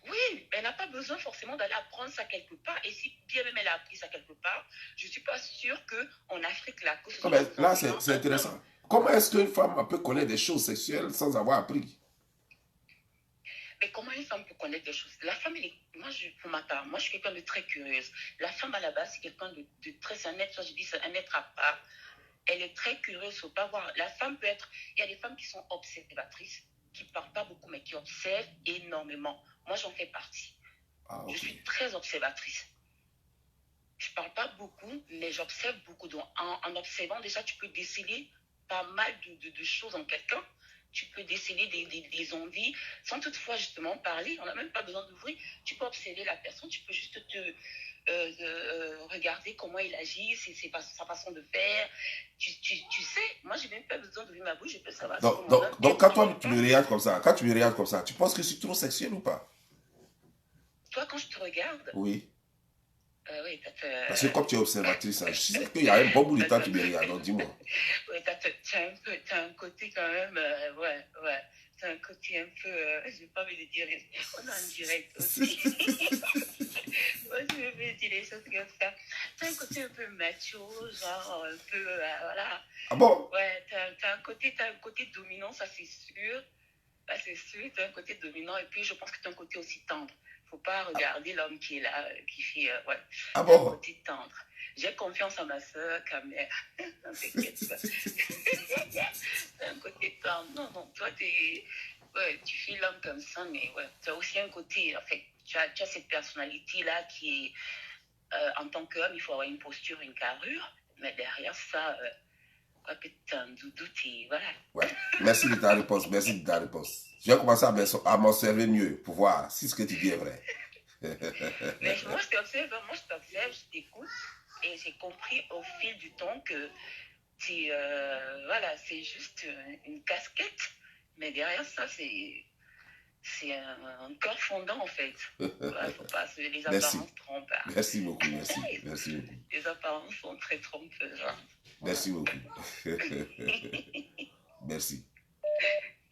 Oui, elle n'a pas besoin forcément d'aller apprendre ça quelque part. Et si bien même elle a appris ça quelque part, je ne suis pas sûre qu'en Afrique, là, que ce soit... Là, c'est intéressant. Comment est-ce qu'une femme peut connaître des choses sexuelles sans avoir appris? Mais comment une femme peut connaître des choses? La femme, pour ma part, moi, je suis quelqu'un de très curieuse. La femme, à la base, c'est quelqu'un de très... C'est un être, je dis, c'est un être à part. Elle est très curieuse, il ne faut pas voir. La femme peut être... Il y a des femmes qui sont observatrices, qui ne parlent pas beaucoup, mais qui observent énormément. Moi, j'en fais partie. Ah, okay. Je suis très observatrice. Je ne parle pas beaucoup, mais j'observe beaucoup. Donc, en observant, déjà, tu peux déceler pas mal de choses en quelqu'un. Tu peux déceler des envies, sans toutefois, justement, parler. On n'a même pas besoin d'ouvrir. Tu peux observer la personne, tu peux juste regarder comment il agit, c'est sa façon de faire. Tu sais, moi, je n'ai même pas besoin d'ouvrir ma bouche, je peux savoir. Donc quand toi, tu me regardes comme ça, tu penses que je suis trop sexuel ou pas? Toi, quand je te regarde? Oui. Oui, parce que comme tu es observatrice, je sais qu'il y a un bon bout de temps que tu me regardes, donc dis-moi. Oui, t'as un côté quand même, ouais. T'as un côté un peu, je n'ai pas envie de dire, on est en direct aussi. Moi, je vais dire les choses comme ça. T'as un côté un peu macho, genre un peu, voilà. Ah bon? Ouais, t'as un côté dominant, ça c'est sûr. Ça c'est sûr, t'as un côté dominant, et puis je pense que t'as un côté aussi tendre. Faut pas regarder l'homme qui est là, qui fait, ouais. Ah bon? Un côté tendre. J'ai confiance en ma soeur, Camère. Non, t'inquiète pas. C'est un côté tendre. Non, toi, tu fais l'homme comme ça, mais ouais, tu as aussi un côté, en fait, tu as cette personnalité-là qui est, en tant qu'homme, il faut avoir une posture, une carrure, mais derrière ça, Ouais, putain, Doudou, voilà. Ouais. Merci de ta réponse. Merci de ta réponse. Je vais commencer à m'en servir mieux pour voir si ce que tu dis est vrai. Mais moi, je t'observe, je t'écoute et j'ai compris au fil du temps que voilà, c'est juste une casquette, mais derrière ça, c'est un corps fondant en fait. Voilà, faut pas les apparences trompent. Hein. Merci beaucoup, merci. Merci beaucoup. Les apparences sont très trompeuses. Hein. Merci beaucoup. Merci.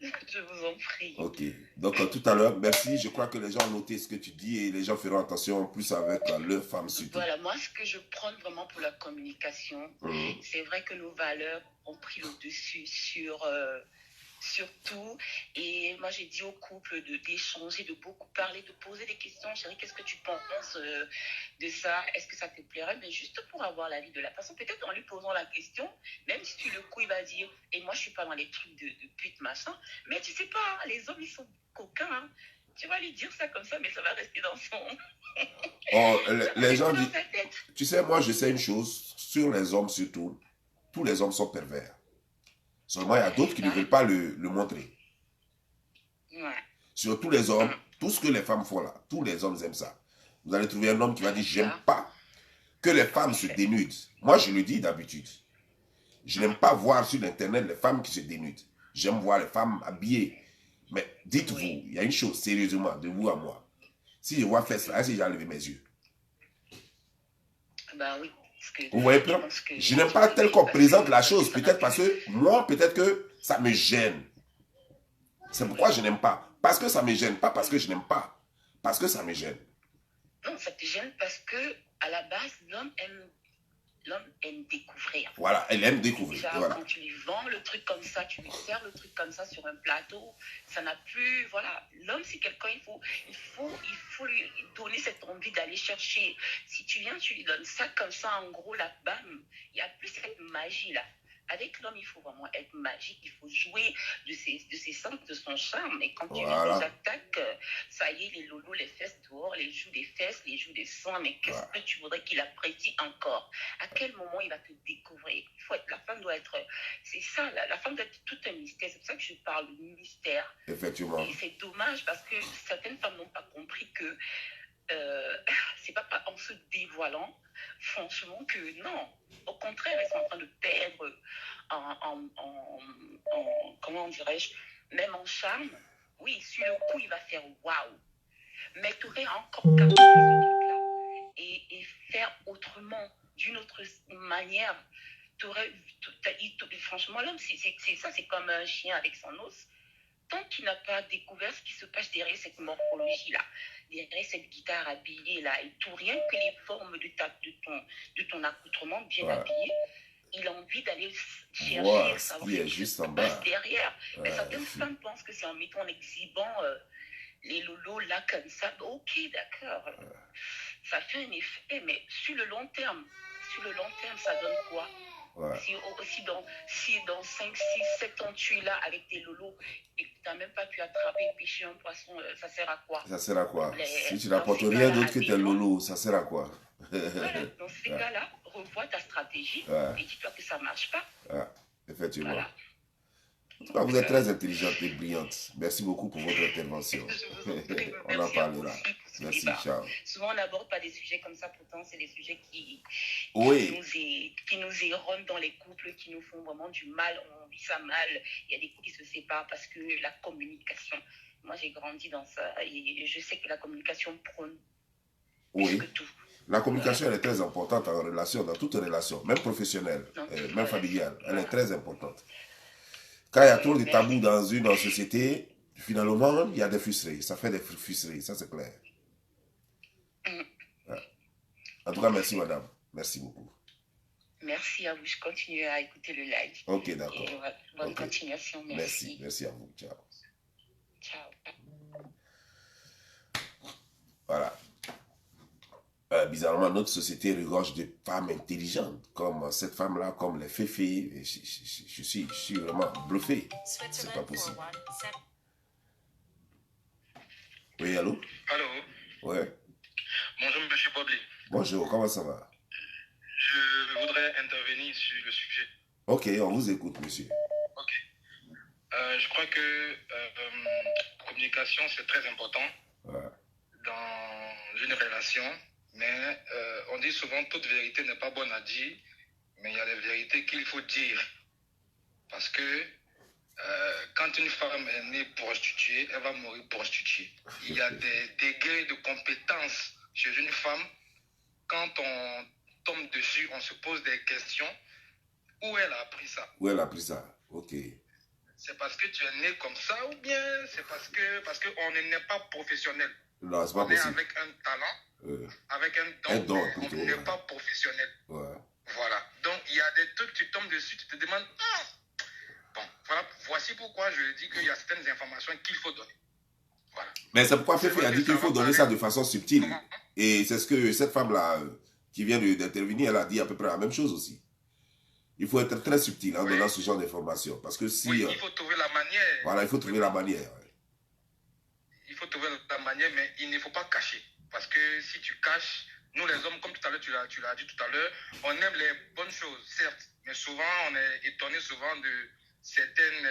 Je vous en prie. Ok. Donc, tout à l'heure, merci. Je crois que les gens ont noté ce que tu dis et les gens feront attention plus avec leurs femmes surtout. Voilà, moi, ce que je prends vraiment pour la communication, c'est vrai que nos valeurs ont pris le dessus sur tout. Et moi, j'ai dit au couple d'échanger, de beaucoup parler, de poser des questions. Chérie, qu'est-ce que tu penses de ça? Est-ce que ça te plairait? Mais juste pour avoir l'avis de la personne, peut-être en lui posant la question, même si sur le coup, il va dire, et moi, je suis pas dans les trucs de pute, machin. Mais tu sais pas, hein, les hommes, ils sont coquins. Hein. Tu vas lui dire ça comme ça, mais ça va rester dans son... Oh, les gens disent... Tu sais, moi, je sais une chose, sur les hommes surtout, tous les hommes sont pervers. Seulement, il y a d'autres qui ne veulent pas le montrer. Ouais. Sur tous les hommes, tout ce que les femmes font là, tous les hommes aiment ça. Vous allez trouver un homme qui va dire, j'aime pas que les femmes se dénudent. Moi, je le dis d'habitude. Je n'aime pas voir sur Internet les femmes qui se dénudent. J'aime voir les femmes habillées. Mais dites-vous, il y a une chose, sérieusement, de vous à moi. Si je vois fesses là, si j'ai levé mes yeux. Ben oui. Vous voyez bien, je n'aime pas tel qu'on présente la chose. Peut-être parce que moi, peut-être que ça me gêne. C'est pourquoi je n'aime pas. Parce que ça me gêne, pas parce que je n'aime pas. Parce que ça me gêne. Non, ça te gêne parce que à la base, l'homme aime découvrir. Voilà, elle aime découvrir. Déjà, voilà. quand tu lui vends le truc comme ça, tu lui sers le truc comme ça sur un plateau, ça n'a plus... Voilà, l'homme, c'est quelqu'un, il faut lui donner cette envie d'aller chercher. Si tu viens, tu lui donnes ça comme ça, en gros, là, bam, il n'y a plus cette magie-là. Avec l'homme, il faut vraiment être magique, il faut jouer de ses sens, de son charme. Et quand tu lui attaques, ça y est, les lolos, les fesses dehors, les joues des fesses, les joues des seins, mais qu'est-ce que tu voudrais qu'il apprécie encore? À quel moment il va te découvrir? La femme doit être... C'est ça, la femme doit être tout un mystère. C'est pour ça que je parle de mystère. Effectivement. Et c'est dommage parce que certaines femmes n'ont pas compris que c'est pas en se dévoilant, franchement, que non. Au contraire, elles sont en train de perdre comment dirais-je, même en charme. Oui, sur le coup, il va faire waouh. Mais tu aurais encore capté ce truc-là et faire autrement, d'une autre manière. Franchement, l'homme, c'est ça, c'est comme un chien avec son os. Tant qu'il n'a pas découvert ce qui se passe derrière cette morphologie-là, derrière cette guitare habillée-là, et tout, rien que les formes de ton accoutrement bien habillé, il a envie d'aller chercher, savoir ce qui se passe derrière. Mais certaines femmes pensent que c'est en mettant, en exhibant les lolos là comme ça, ok, d'accord, ça fait un effet, mais sur le long terme, ça donne quoi? Si dans 5, 6, 7 ans tu es là avec tes lolos et que tu n'as même pas pu attraper et pêcher un poisson, ça sert à quoi? Ça sert à quoi? Si tu n'apportes rien d'autre que tes lolos, ça sert à quoi? Voilà, dans ces cas-là, revois ta stratégie et dis-toi que ça ne marche pas. Effectivement. Voilà. En tout cas, vous êtes très intelligente et brillante. Merci beaucoup pour votre intervention. On en parlera. Merci, ciao. Souvent, on n'aborde pas des sujets comme ça, pourtant, c'est des sujets qui nous éronnent dans les couples, qui nous font vraiment du mal. On vit ça mal. Il y a des couples qui se séparent parce que la communication. Moi, j'ai grandi dans ça et je sais que la communication prône plus que tout. La communication, elle est très importante en relation, dans toute relation, même professionnelle, même familiale. Elle est très importante. Quand il y a trop de tabous dans une société, finalement, il y a des frustrés. Ça fait des frustrés, ça c'est clair. En tout cas, merci madame. Merci beaucoup. Merci à vous. Je continue à écouter le live. Ok, d'accord. Bonne continuation. Merci. Merci à vous. Ciao. Ciao. Voilà. Bizarrement, notre société regorge de femmes intelligentes, comme cette femme-là, comme les féfés. Je suis vraiment bluffé. C'est pas possible. Oui, allô? Allô? Ouais. Bonjour, monsieur Bobley. Bonjour, comment ça va? Je voudrais intervenir sur le sujet. Ok, on vous écoute, monsieur. Ok. Je crois que la communication, c'est très important Ouais. dans une relation. Mais on dit souvent toute vérité n'est pas bonne à dire, mais il y a des vérités qu'il faut dire. Parce que quand une femme est née prostituée, elle va mourir prostituée. Il y a des degrés de compétence chez une femme. Quand on tombe dessus, on se pose des questions. Où elle a appris ça? Où elle a pris ça? Ok. C'est parce que tu es né comme ça ou bien c'est parce qu'on n'est pas professionnel? Non, c'est pas On est possible. avec un talent, avec un don, mais plutôt, on n'est pas professionnel. Ouais. Voilà. Donc, il y a des trucs, tu tombes dessus, tu te demandes, bon, voilà, voici pourquoi je dis qu'il y a certaines informations qu'il faut donner. Voilà. Mais c'est pourquoi Féfé a dit qu'il faut donner ça de façon subtile. Comment? Et c'est ce que cette femme-là, qui vient d'intervenir, elle a dit à peu près la même chose aussi. Il faut être très subtil en donnant ce genre d'informations. Parce que si... Oui, il faut trouver la manière. Voilà, il faut trouver la manière. Il faut trouver la manière, mais il ne faut pas cacher. Parce que si tu caches, nous les hommes, comme tout à l'heure, tu l'as dit tout à l'heure, on aime les bonnes choses, certes, mais souvent on est étonné souvent de certaines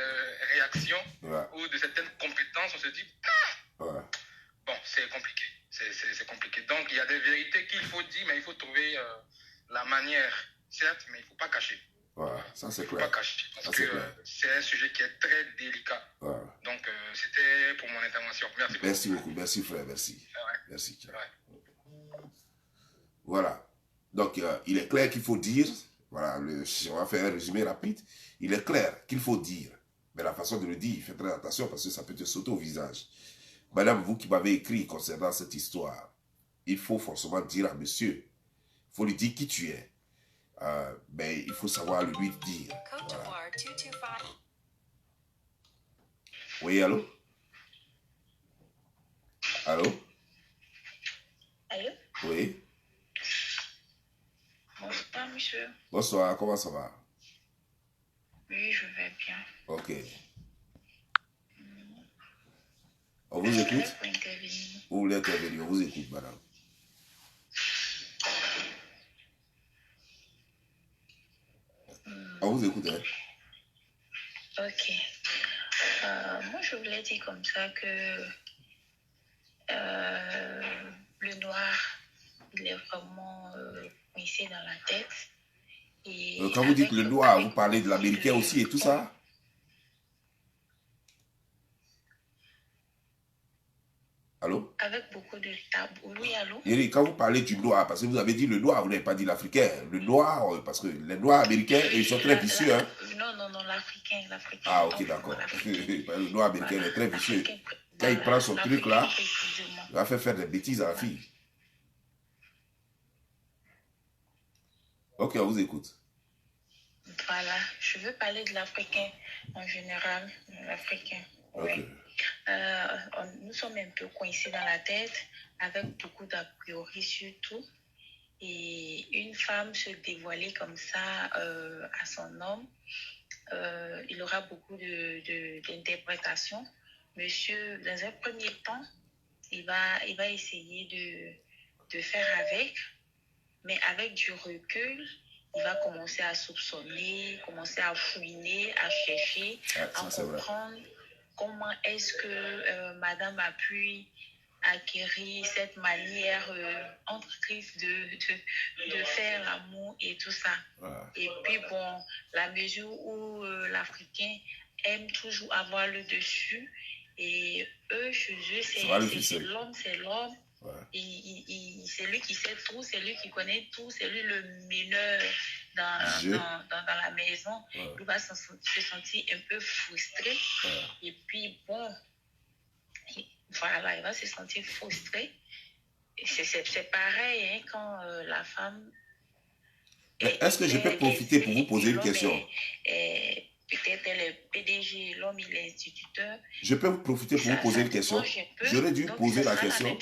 réactions ou de certaines compétences. On se dit, bon, c'est compliqué. C'est compliqué. Donc il y a des vérités qu'il faut dire, mais il faut trouver la manière, certes, mais il ne faut pas cacher. Voilà, ça c'est clair. Il ne faut pas cacher, parce que c'est un sujet qui est très délicat. Voilà. Donc c'était pour mon intervention. Merci beaucoup. Merci beaucoup. Merci frère, merci. Ouais. Merci. Ouais. Voilà. Donc il est clair qu'il faut dire, voilà, on va faire un résumé rapide. Il est clair qu'il faut dire, mais la façon de le dire, faites très attention parce que ça peut te sauter au visage. Madame, vous qui m'avez écrit concernant cette histoire, il faut forcément dire à monsieur, il faut lui dire qui tu es. Mais il faut savoir lui dire. Voilà. Oui, allô? Allô? Allô? Oui. Bonsoir, monsieur. Bonsoir, comment ça va? Oui, je vais bien. Ok. On vous écoute? Vous voulez intervenir? On vous écoute, madame. On vous écoute, hein? Ok. Moi, je voulais dire comme ça que le noir, il est vraiment coincé dans la tête. Et quand vous dites le noir, vous parlez de l'américain aussi et tout ça? Allô? Avec beaucoup de tabous. Oui, allô? Eric, quand vous parlez du noir, parce que vous avez dit le noir, vous n'avez pas dit l'africain. Le noir, parce que les noirs américains, ils sont très vicieux. Hein? Non, l'africain. Ah, ok, d'accord. Le noir américain est très vicieux. Quand il prend son truc là, il va faire des bêtises à la fille. Ok, on vous écoute. Voilà, je veux parler de l'Africain en général. L'Africain, okay. Oui. Nous sommes un peu coincés dans la tête, avec beaucoup d'a priori surtout. Et une femme se dévoiler comme ça à son homme, il aura beaucoup d'interprétations. Monsieur, dans un premier temps, il va essayer de faire avec, mais avec du recul, il va commencer à soupçonner, commencer à fouiner, à chercher, à comprendre comment est-ce que madame a pu acquérir cette manière entreprise de faire l'amour et tout ça. Voilà. Et puis bon, la mesure où l'Africain aime toujours avoir le dessus, et eux, chez eux, c'est l'homme. Ouais. C'est lui qui sait tout, c'est lui qui connaît tout, c'est lui le meneur dans la maison. Ouais. Il va se sentir un peu frustré. Ouais. Et puis bon, voilà, il va se sentir frustré. C'est pareil hein, quand la femme... Est-ce que je peux profiter pour vous poser une question? Peut-être elle est PDG, l'homme il est instituteur. Je peux vous profiter pour vous poser une question? J'aurais dû poser la question.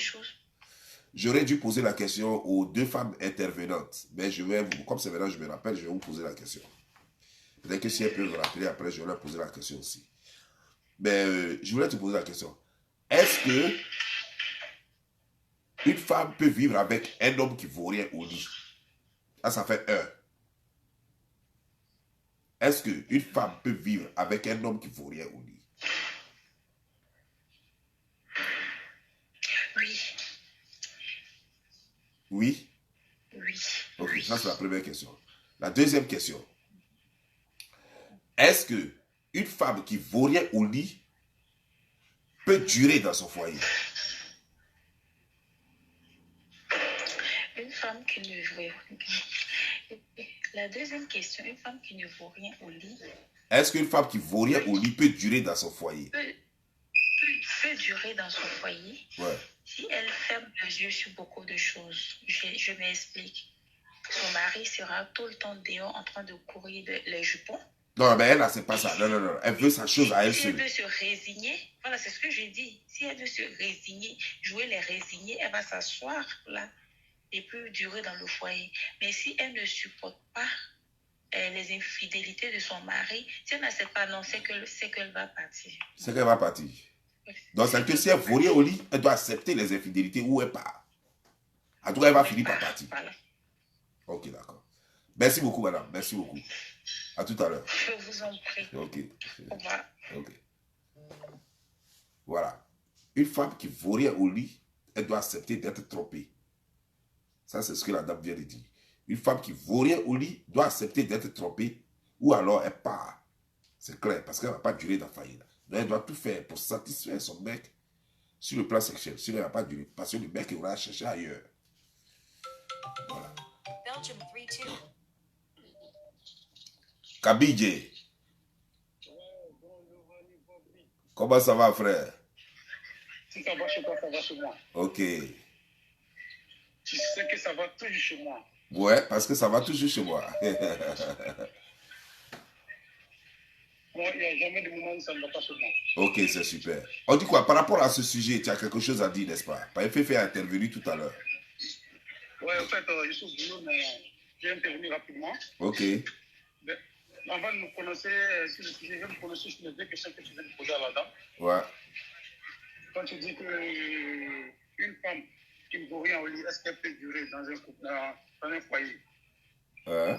J'aurais dû poser la question aux deux femmes intervenantes. Mais je vais vous, comme c'est maintenant, je me rappelle, je vais vous poser la question. Peut-être que si elles peuvent me rappeler après, je vais leur poser la question aussi. Mais je voulais te poser la question. Est-ce que une femme peut vivre avec un homme qui ne vaut rien au lit? Ah, ça fait un. est-ce qu'une femme peut vivre avec un homme qui ne vaut rien au lit? Oui. Oui? Oui. Ok, Oui. ça c'est la première question. La deuxième question. Est-ce qu'une femme qui ne vaut rien au lit peut durer dans son foyer? Une femme qui ne vaut... La deuxième question, une femme qui ne vaut rien au lit... Est-ce qu'une femme qui ne vaut rien au lit peut durer dans son foyer? Peut durer dans son foyer. Ouais. Si elle ferme les yeux sur beaucoup de choses. Je m'explique. Son mari sera tout le temps dehors en train de courir les jupons. Non, mais elle, c'est pas ça. Non, non, non. Elle veut sa chose à elle Si seule. elle veut se résigner, voilà, c'est ce que j'ai dit. Si elle veut se résigner, jouer les résignés, elle va s'asseoir là et peut durer dans le foyer. Mais si elle ne supporte pas les infidélités de son mari, si elle n'accepte pas, non, c'est qu'elle va partir. C'est qu'elle va partir. Donc, c'est que si elle vaut rien au lit, elle doit accepter les infidélités où elle part. En tout cas, elle va finir par partir. Voilà. Ok, d'accord. Merci beaucoup, madame. Merci beaucoup. À tout à l'heure. Je vous en prie. Ok. Au revoir. Ok. Voilà. Une femme qui vaut rien au lit, elle doit accepter d'être trompée. Ça, c'est ce que la dame vient de dire. Une femme qui vaut rien au lit doit accepter d'être trompée ou alors elle part. C'est clair, parce qu'elle ne va pas durer dans la faillite. Donc, elle doit tout faire pour satisfaire son mec sur le plan sexuel. Sinon, elle ne va pas durer. Parce que le mec, il va chercher ailleurs. Voilà. Belgium 3-2. Kabidje. Comment ça va, frère? Si ça va chez toi, ça va chez moi. Ok. Tu sais que ça va toujours chez moi. Ouais, parce que ça va toujours chez moi. Moi, il n'y a jamais de moment où ça ne va pas chez moi. Ok, c'est super. On dit quoi? Par rapport à ce sujet, tu as quelque chose à dire, n'est-ce pas? Fefe a intervenu tout à l'heure. Ouais, en fait, je suis au boulot, mais j'ai intervenu rapidement. Ok. Mais avant de me prononcer sur le sujet, je vais me prononcer sur les deux questions que tu viens de poser à la dame. Ouais. Quand tu dis qu'une femme qui ne vaut rien au lit, est-ce qu'elle peut durer dans un couple, dans un foyer? Ouais.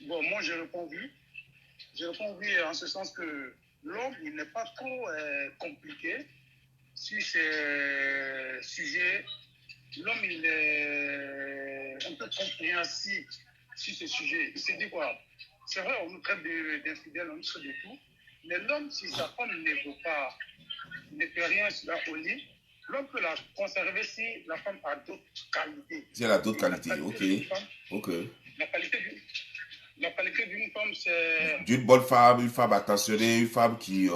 Bon, moi, j'ai répondu. J'ai répondu en ce sens que l'homme, il n'est pas trop compliqué sur ces sujets. L'homme, il est un peu compréhensif sur ce sujet. Il se dit quoi? C'est vrai, on nous traite d'infidèles, on nous traite de tout. Mais l'homme, si sa femme ne veut pas, ne fait rien au lit, l'homme peut la conserver si la femme a d'autres qualités. Si elle a d'autres qualités, ok. Ok. La qualité d'une femme, c'est... D'une bonne femme, une femme attentionnée, une femme qui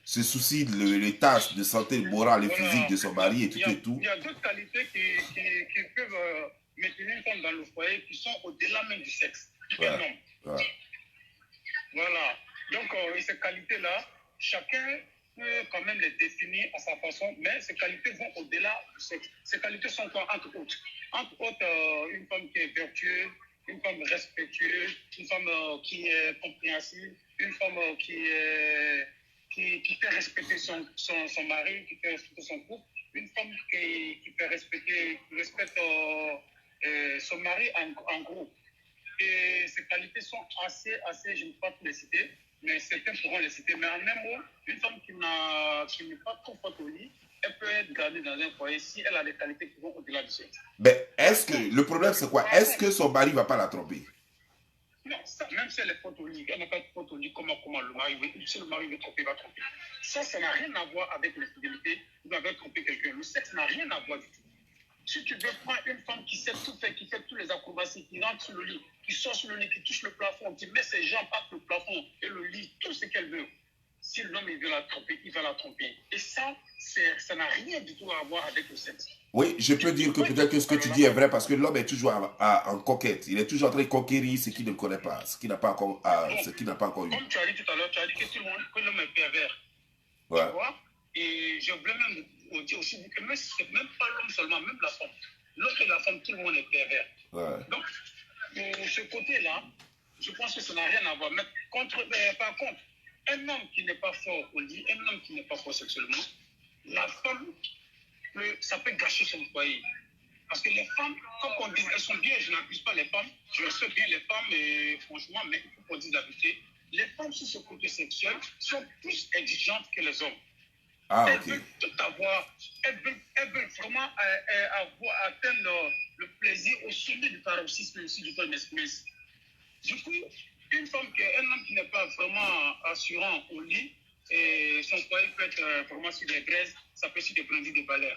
se soucie de l'état de santé morale et physique de son mari et tout et tout. Il y a d'autres qualités qui peuvent maintenir une femme dans le foyer qui sont au-delà même du sexe. Ouais. Ouais. Voilà. Donc, ces qualités-là, chacun peut quand même les définir à sa façon, mais ces qualités vont au-delà du sexe. Ces qualités sont quoi, entre autres? Entre autres, une femme qui est vertueuse, une femme respectueuse, une femme qui est compréhensive, une femme qui fait respecter son mari, qui fait respecter son couple, une femme qui respecte son mari en gros. Et ces qualités sont assez, je ne peux pas toutes les citer, mais certains pourront les citer. Mais en un mot, une femme qui n'est pas trop forte au lit, elle peut être gardée dans un foyer si elle a des qualités qui vont au-delà du sexe. Mais est-ce que, le problème c'est quoi? Est-ce que son mari ne va pas la tromper? Non, ça, même si elle est forte au lit, elle n'a pas de forte au lit, comment le mari veut, si le mari veut tromper, il va tromper. Ça n'a rien à voir avec l'infidélité, vous avez trompé quelqu'un. Le sexe n'a rien à voir du tout. Si tu veux prendre une femme qui sait tout faire, qui fait tous les acrobaties, qui rentre sur le lit, qui sort sur le lit, qui touche le plafond, qui met ses jambes entre le plafond et le lit, tout ce qu'elle veut. Si l'homme veut la tromper, il va la tromper. Et ça n'a rien du tout à voir avec le sexe. Oui, je peux dire que peut-être que ce que tu dis est vrai parce que l'homme est toujours en conquête. Il est toujours en train de conquérir ce qu'il ne connaît pas, ce qu'il n'a pas encore, eu. Comme tu as dit tout à l'heure, tu as dit que tout le monde, que l'homme est pervers. Ouais. Tu vois? Et je voulais même dire aussi que ce n'est même pas l'homme seulement, même la femme. L'homme et la femme, tout le monde est pervers. Ouais. Donc, pour ce côté-là, je pense que ça n'a rien à voir. Mais par contre, un homme qui n'est pas fort au lit, un homme qui n'est pas fort sexuellement, la femme, ça peut gâcher son foyer. Parce que les femmes, comme on dit, elles sont bien, je n'abuse pas les femmes, je respecte bien les femmes, et franchement, mais il faut qu'on dise la vérité, les femmes sur ce côté sexuel sont plus exigeantes que les hommes. Ah, Elles ok. veulent tout avoir, elles veulent vraiment atteindre le plaisir au sommet du paroxysme aussi du corps masculin. Du coup, un homme qui n'est pas vraiment assurant au lit, et son foyer peut être vraiment sur des braises, ça peut être sur des brindilles de balai.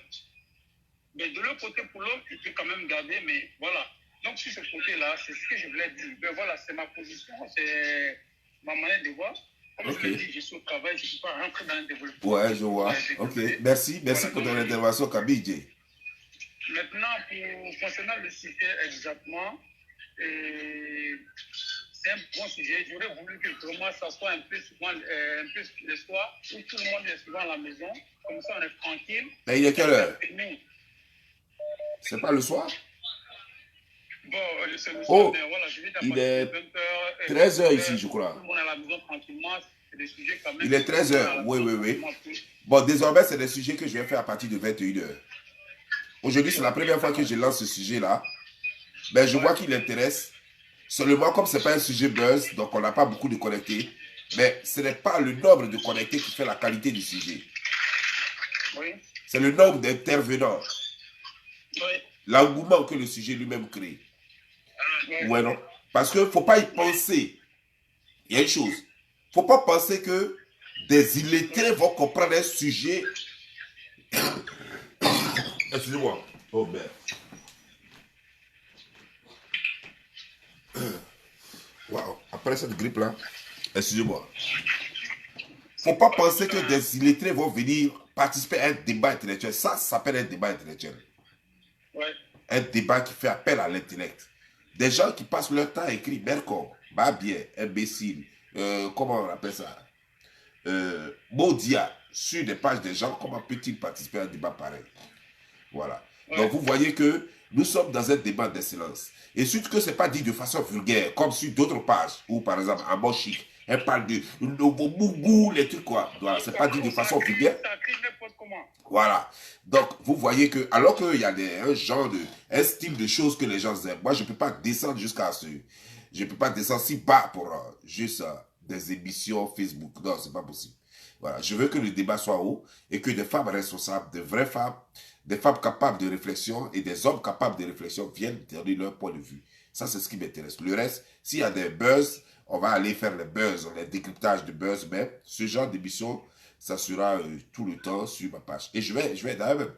Mais de l'autre côté, pour l'homme, il peut quand même garder, mais voilà. Donc, sur ce côté-là, c'est ce que je voulais dire. Ben voilà, c'est ma position, c'est ma manière de voir. Comme je l'ai dit, je suis au travail, je ne suis pas rentré dans un développement. Ouais, je vois. Ok, merci Voilà, pour ton intervention, Kabidje. Maintenant, concernant le sujet exactement, c'est un bon sujet. J'aurais voulu que vraiment ça soit un peu souvent, le soir, où tout le monde est souvent à la maison. Comme ça, on est tranquille. Mais il est quelle heure? C'est pas le soir? Bon, c'est le soir, Oh, mais voilà, je vais il est 20h. 13h ici, je crois. Tout le monde est à la maison tranquillement. C'est des sujets quand même. Il est 13h, oui. Bon, désormais, c'est des sujets que je vais faire à partir de 21h. Aujourd'hui, c'est la première fois que je lance ce sujet-là. Ben, je vois qu'il intéresse. Seulement, comme ce n'est pas un sujet buzz, donc on n'a pas beaucoup de connectés, mais ce n'est pas le nombre de connectés qui fait la qualité du sujet. Oui. C'est le nombre d'intervenants. Oui. L'engouement que le sujet lui-même crée. Oui. Ouais, non? Parce qu'il ne faut pas y penser. Il y a une chose. Il ne faut pas penser que des illettrés vont comprendre un sujet. Excusez-moi. Oh merde. Wow. Après cette grippe-là, excusez-moi. Il ne faut pas penser que des illettrés vont venir participer à un débat intellectuel. Ça s'appelle un débat intellectuel. Ouais. Un débat qui fait appel à l'intellect. Des gens qui passent leur temps à écrire Berko, Babien, imbécile, comment on appelle ça, Maudia, sur des pages des gens, comment peut-il participer à un débat pareil? Voilà. Ouais. Donc vous voyez que nous sommes dans un débat d'excellence. Et surtout que ce n'est pas dit de façon vulgaire, comme sur d'autres pages, où par exemple, à bon chic, elle parle de nouveau mougou, les trucs quoi. Voilà, c'est pas dit de façon vulgaire. Voilà. Donc, vous voyez que, alors qu'il y a un style de choses que les gens aiment, moi, je ne peux pas descendre jusqu'à ce. Je ne peux pas descendre si bas pour juste des émissions Facebook. Non, ce n'est pas possible. Voilà. Je veux que le débat soit haut et que des femmes responsables, de vraies femmes, des femmes capables de réflexion et des hommes capables de réflexion viennent donner leur point de vue. Ça, c'est ce qui m'intéresse. Le reste, s'il y a des buzz, on va aller faire les buzz, les décryptages de buzz, mais ce genre d'émission, ça sera tout le temps sur ma page. Et je vais d'ailleurs,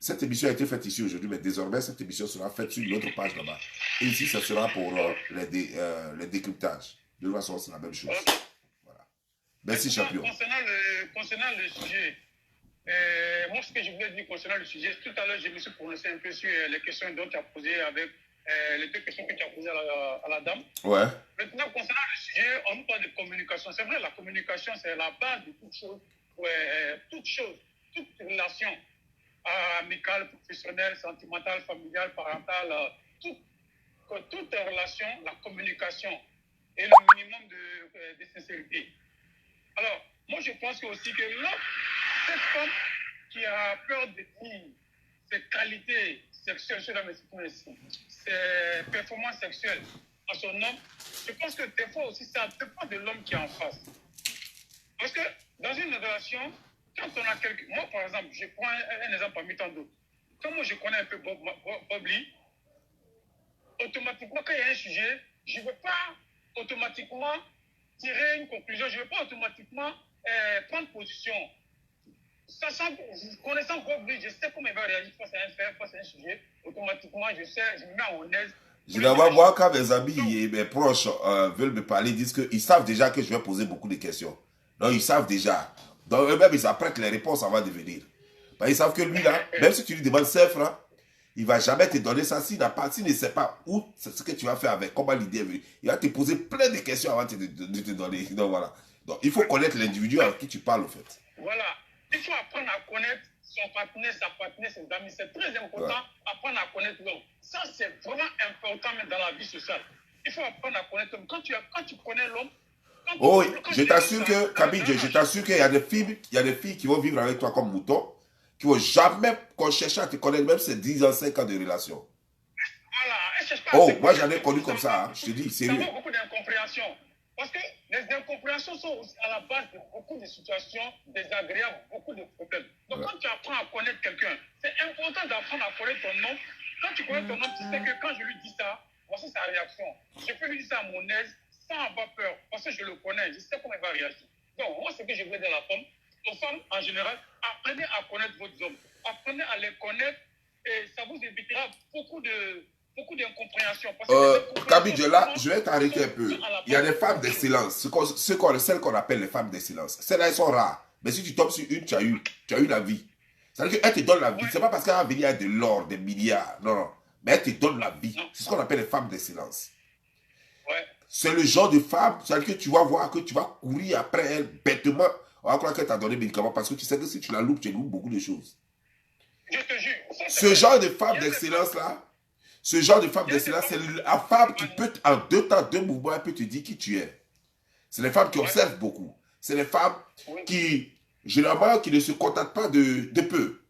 cette émission a été faite ici aujourd'hui, mais désormais, cette émission sera faite sur une autre page là-bas. Et ici, ça sera pour les décryptages. De toute façon, c'est la même chose. Voilà. Merci, champion. Concernant le sujet, moi, ce que je voulais dire concernant le sujet, tout à l'heure, je me suis prononcé un peu sur les questions dont tu as posées avec les deux questions que tu as posées à la dame. Ouais. Maintenant, concernant le sujet, on nous parle de communication. C'est vrai, la communication, c'est la base de toute chose. Toute relation amicale, professionnelle, sentimentale, familiale, parentale, toute relation, la communication est le minimum de sincérité. Alors, moi, je pense aussi que là, cette femme qui a peur de dire ses qualités sexuelles, ses performances sexuelles à son homme, je pense que des fois aussi, ça dépend de l'homme qui est en face. Parce que dans une relation, quand on a quelqu'un... Moi, par exemple, je prends un exemple parmi tant d'autres. Comme moi, je connais un peu Bob Lee, automatiquement, quand il y a un sujet, je ne veux pas automatiquement tirer une conclusion, je ne veux pas automatiquement prendre position. Connaissant Bob Lee, je sais comment il va réagir face à un sujet. Automatiquement, je me mets en aise. Je vais voir quand mes amis et mes proches veulent me parler, ils disent qu'ils savent déjà que je vais poser beaucoup de questions. Donc, ils savent déjà. Donc, eux-mêmes, ils apprêtent les réponses avant de venir. Ils savent que lui, là, même si tu lui demandes 5 francs, il ne va jamais te donner ça s'il ne sait pas où c'est ce que tu vas faire avec, comment l'idée est venue. Il va te poser plein de questions avant de te donner. Donc, voilà. Donc, il faut connaître l'individu à qui tu parles, en fait. Voilà. Il faut apprendre à connaître son partenaire, sa partenaire, ses amis. C'est très important, apprendre à connaître l'homme. Ça, c'est vraiment important même dans la vie sociale. Il faut apprendre à connaître l'homme. Quand tu connais l'homme, je t'assure que, Kabidje, je t'assure qu'il y a des filles qui vont vivre avec toi comme moutons. qui vont jamais chercher à te connaître, même si c'est 10 ans, 5 ans de relation. Voilà, elle cherche pas à Oh, se moi connaître. j'en ai connu comme ça, hein. Je te dis, Ça sérieux. vaut beaucoup d'incompréhension. Parce que les incompréhensions sont aussi à la base de beaucoup de situations désagréables, beaucoup de problèmes. Donc, Ouais. quand tu apprends à connaître quelqu'un, c'est important d'apprendre à connaître ton nom. Quand tu connais ton nom, tu sais que quand je lui dis ça, voici sa réaction. Je peux lui dire ça à mon aise, sans avoir peur, parce que je le connais, je sais comment il va réagir. Donc, moi, ce que je veux dire à la femme, aux femmes en général, apprenez à connaître votre homme. Apprenez à les connaître et ça vous évitera beaucoup d'incompréhension. Kaby, je vais t'arrêter un peu. Il y a des femmes d'excellence, celles qu'on appelle les femmes d'excellence. Celles-là, elles sont rares. Mais si tu tombes sur une, tu as eu la vie. C'est-à-dire qu'elle te donne la vie. Ouais. C'est pas parce qu'elle va venir avec de l'or, des milliards. Non, non. Mais elle te donne la vie. Non. C'est ce qu'on appelle les femmes d'excellence. Ouais. C'est le genre de femme, c'est-à-dire que tu vas voir que tu vas courir après elle bêtement. On va croire qu'elle t'a donné des médicaments parce que tu sais que si tu la loupes, tu loupes beaucoup de choses. Je te jure. ça, c'est Ce vrai. genre de femme Il y a des d'excellence là, ce genre de femme d'excellence, c'est la femme qui peut, en 2 temps, 2 mouvements, elle peut te dire qui tu es. C'est les femmes qui observent beaucoup. C'est les femmes Oui. qui, généralement, qui ne se contentent pas de peu.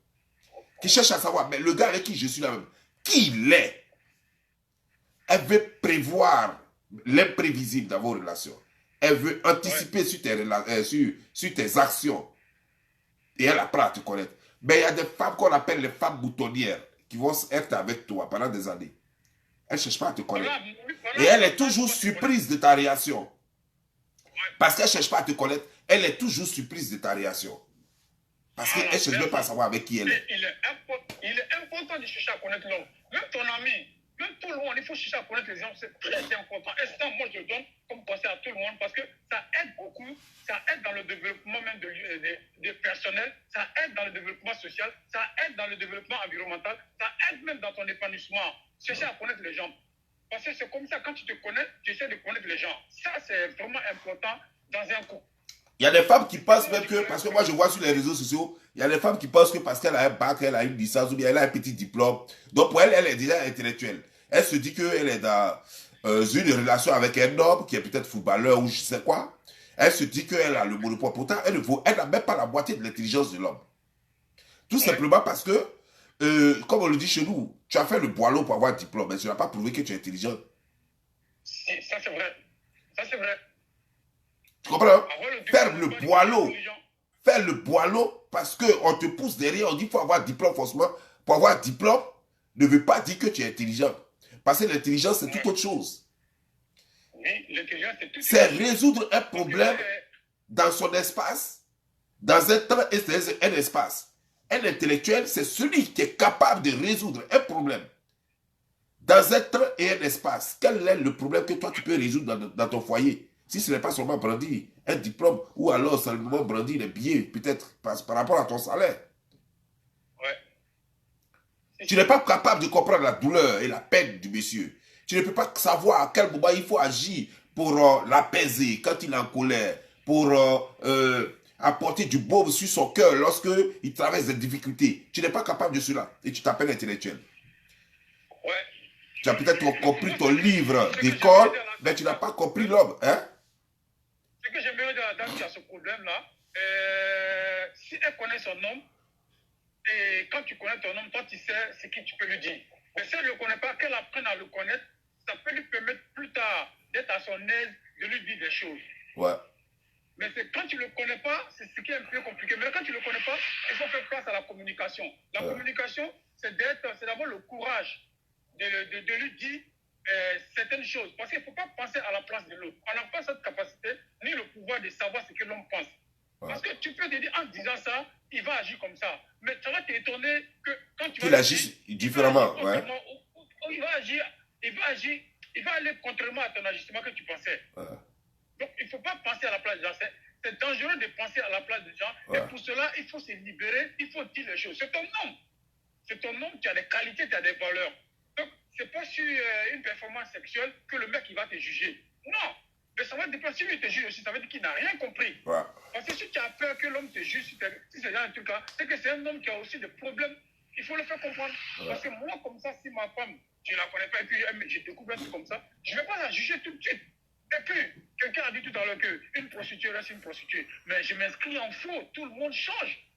Qui cherchent à savoir, mais le gars avec qui je suis là même, qui il est. Elle veut prévoir l'imprévisible dans vos relations. Elle veut anticiper sur tes actions. Et elle apprend à te connaître. Mais il y a des femmes qu'on appelle les femmes boutonnières qui vont être avec toi pendant des années. Elle ne cherche pas à te connaître. Et elle est toujours surprise de ta réaction. Parce qu'elle ne cherche pas à te connaître, elle est toujours surprise de ta réaction. Parce qu'elle ne cherche même pas à savoir avec qui elle est. Il est important de chercher à connaître l'homme. Même ton ami, même tout le monde, il faut chercher à connaître les hommes, c'est très important. Et ça, moi, je donne comme conseil à tout le monde parce que ça aide beaucoup, ça aide dans le développement même de personnel, ça aide dans le développement social, ça aide dans le développement environnemental, ça aide même dans ton épanouissement. Chercher à connaître les gens. Parce que c'est comme ça, quand tu te connais, tu essaies de connaître les gens. Ça, c'est vraiment important dans un couple. Il y a des femmes qui pensent même que, parce que moi je vois sur les réseaux sociaux, il y a des femmes qui pensent que parce qu'elle a un bac, elle a une licence ou bien elle a un petit diplôme, donc pour elle, elle est déjà intellectuelle. Elle se dit qu'elle est dans une relation avec un homme qui est peut-être footballeur ou je sais quoi. Elle se dit qu'elle a le monopole. Pourtant, elle n'a même pas la moitié de l'intelligence de l'homme. Tout simplement parce que, comme on le dit chez nous, tu as fait le boileau pour avoir un diplôme, mais tu n'as pas prouvé que tu es intelligent. Ça, c'est vrai. Ça, c'est vrai. Tu comprends? Faire le boileau. Faire le boileau parce qu'on te pousse derrière, on dit qu'il faut avoir un diplôme forcément. Pour avoir un diplôme ne veut pas dire que tu es intelligent. Parce que l'intelligence, c'est tout autre chose. Oui, l'intelligence, c'est tout. C'est résoudre un problème dans son espace, dans un temps et dans un espace. Un intellectuel, c'est celui qui est capable de résoudre un problème dans un temps et un espace. Quel est le problème que toi, tu peux résoudre dans ton foyer? Si ce n'est pas seulement brandir un diplôme ou alors seulement brandir les billets, peut-être par rapport à ton salaire. Ouais. Tu n'es pas capable de comprendre la douleur et la peine du monsieur. Tu ne peux pas savoir à quel moment il faut agir pour l'apaiser quand il est en colère, pour apporter du baume sur son cœur lorsqu'il traverse des difficultés. Tu n'es pas capable de cela et tu t'appelles intellectuel. Ouais. Tu as peut-être compris ton livre d'école, mais tu n'as pas compris l'homme. Hein? Ce que j'aimerais dire à la dame qui a ce problème-là, si elle connaît son homme, et quand tu connais ton homme, toi tu sais ce que tu peux lui dire. Mais si elle ne le connaît pas, qu'elle apprenne à le connaître, ça peut lui permettre plus tard d'être à son aise, de lui dire des choses. Ouais. Mais quand tu ne le connais pas, c'est ce qui est un peu compliqué. Mais quand tu ne le connais pas, il faut faire face à la communication. La communication, c'est d'abord le courage de lui dire certaines choses. Parce qu'il ne faut pas penser à la place de l'autre. On n'a pas cette capacité, ni le pouvoir de savoir ce que l'homme pense. Ouais. Parce que tu peux te dire, en disant ça, il va agir comme ça. Mais ça va t'étonner que quand tu vas... Qu'il agisse différemment. Ouais. Il va aller contrairement à ton agissement que tu pensais. Ouais. Donc, il ne faut pas penser à la place des gens. C'est dangereux de penser à la place des gens. Ouais. Et pour cela, il faut se libérer, il faut dire les choses. C'est ton homme. C'est ton homme qui a des qualités, qui a des valeurs. Donc, ce n'est pas sur une performance sexuelle que le mec il va te juger. Non. Mais ça va dépendre. Si lui te juge aussi, ça veut dire qu'il n'a rien compris. Ouais. Parce que si tu as peur que l'homme te juge, si c'est dans un truc là, c'est que c'est un homme qui a aussi des problèmes. Il faut le faire comprendre. Ouais. Parce que moi, comme ça, si ma femme, je ne la connais pas, et puis je découvre un truc comme ça, je ne vais pas la juger tout de suite. Et puis, quelqu'un a dit tout à l'heure qu'une prostituée reste une prostituée. Mais je m'inscris en faux. Tout le monde change.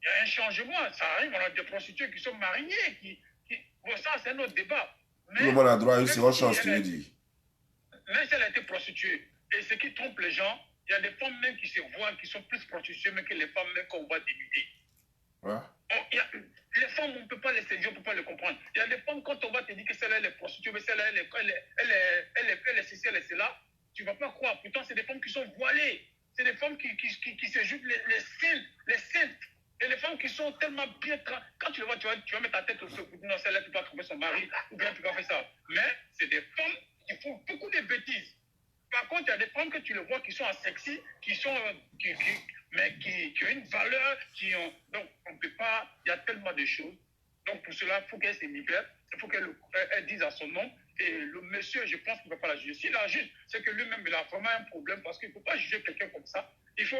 Il y a un changement, ça arrive, on a des prostituées qui sont mariées, bon, ça, c'est un autre débat. Tout le monde a droit à une seconde chance, tu veux dire. Même si elle a été prostituée, et ce qui trompe les gens, il y a des femmes même qui se voient, qui sont plus prostituées, mais que les femmes même qu'on voit dénudées. Ouais. Les femmes, on ne peut pas les saisir, on ne peut pas les comprendre. Il y a des femmes, quand on va te dire que celle-là, elle est prostituée, mais celle-là, elle est ceci, elle est cela, tu ne vas pas croire. Pourtant, c'est des femmes qui sont voilées. C'est des femmes qui se jouent les saintes. Et les femmes qui sont tellement bien... Quand tu les vois, tu vas mettre ta tête au sol. Non, celle-là, tu vas trouver son mari, ou bien tu vas faire ça. Mais c'est des femmes qui font beaucoup de bêtises. Par contre, il y a des femmes que tu les vois qui sont sexy, mais qui ont une valeur, donc on ne peut pas, il y a tellement de choses. Donc pour cela, il faut qu'elle se libère, il faut qu'elle dise à son nom. Et le monsieur, je pense qu'il ne va pas la juger. S'il la juge, c'est que lui-même, il a vraiment un problème parce qu'il ne faut pas juger quelqu'un comme ça. Il faut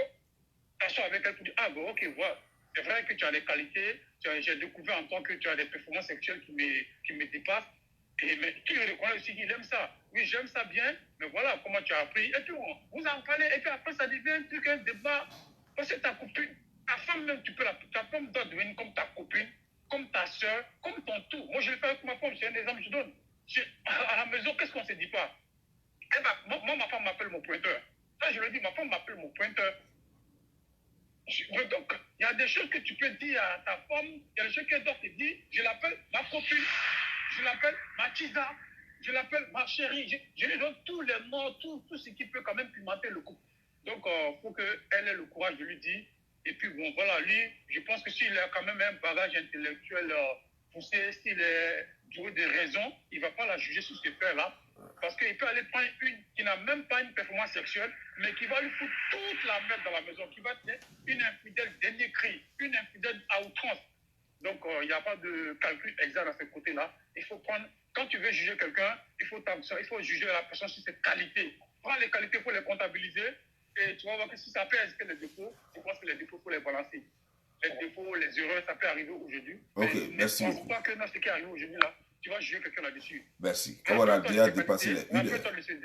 t'asseoir avec elle pour dire, ah bon, ok, voilà. C'est vrai que tu as des qualités, j'ai découvert en tant que tu as des performances sexuelles qui me dépassent. Mais tu le reconnaît aussi qu'il aime ça. Oui, j'aime ça bien, mais voilà comment tu as appris. Et puis, vous en parlez, et puis après, ça devient un truc, un débat. Parce que ta copine, ta femme même, ta femme doit devenir comme ta copine, comme ta soeur, comme ton tout. Moi, je le fais avec ma femme, c'est un exemple que je donne. À la maison, qu'est-ce qu'on ne se dit pas? Eh ben, moi, ma femme m'appelle mon pointeur. Ça, je le dis, ma femme m'appelle mon pointeur. Donc, il y a des choses que tu peux dire à ta femme, il y a des choses qu'elle doit te dire, je l'appelle ma copine. Je l'appelle ma tisa, je l'appelle ma chérie. Je lui donne tous les mots, tout ce qui peut quand même pimenter le couple. Donc, il faut qu'elle ait le courage de lui dire. Et puis, bon, voilà, lui, je pense que s'il a quand même un bagage intellectuel poussé, s'il est doué de raison, il ne va pas la juger sur ce fait-là. Parce qu'il peut aller prendre une qui n'a même pas une performance sexuelle, mais qui va lui foutre toute la merde dans la maison, qui va être une infidèle dernier cri, une infidèle à outrance. Donc, il n'y a pas de calcul exact à ce côté-là. Il faut prendre, quand tu veux juger quelqu'un, il faut juger la personne sur ses qualités. Prends les qualités, il faut les comptabiliser. Et tu vas voir que si ça peut exister les défauts, je pense que les défauts, il faut les balancer. Les défauts, les erreurs, ça peut arriver aujourd'hui. Ok, merci beaucoup. Ne pense pas que dans ce qui arrive aujourd'hui, là, tu vas juger quelqu'un là-dessus. Merci. Comme on a déjà dépassé les 1 heure.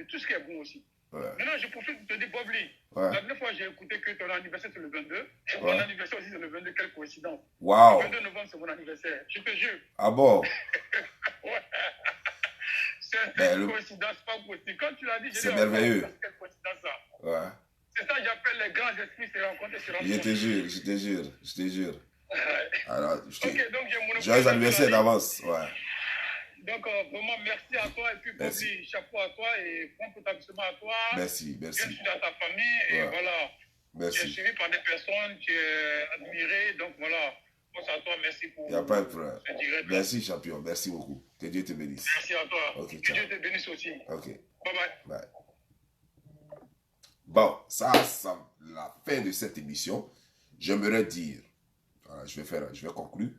Tout ce qui est bon aussi. Ouais. Maintenant, je profite de te dire, Bob Lee. Ouais. La dernière fois, j'ai écouté que ton anniversaire, c'est le 22. Ouais. Mon anniversaire aussi, c'est le 22. Quelle coïncidence. Wow. Le 22 novembre, c'est mon anniversaire. Je te jure. Ah bon? Ouais. C'est une coïncidence pas possible. Quand tu l'as dit, j'ai dit, c'est merveilleux. Quelle coïncidence ça. Ouais. C'est ça que j'appelle les grands esprits se rencontrer. Je te jure. Alors, ok, donc j'ai mon joyeux anniversaire d'avance. Ouais. Donc, vraiment, merci à toi. Et puis, Bobby, chapeau à toi et bon établissement à toi. Merci. Bien sûr à ta famille. Et voilà. Merci. Tu es suivi par des personnes, tu es admiré. Donc, voilà. Pense à toi. Merci pour. Il n'y a pas de problème. Merci, champion. Merci beaucoup. Que Dieu te bénisse. Merci à toi. Okay, que Dieu te bénisse aussi. Ok. Bye bye. Bye. Bon, ça, la fin de cette émission. J'aimerais dire, voilà, je vais conclure.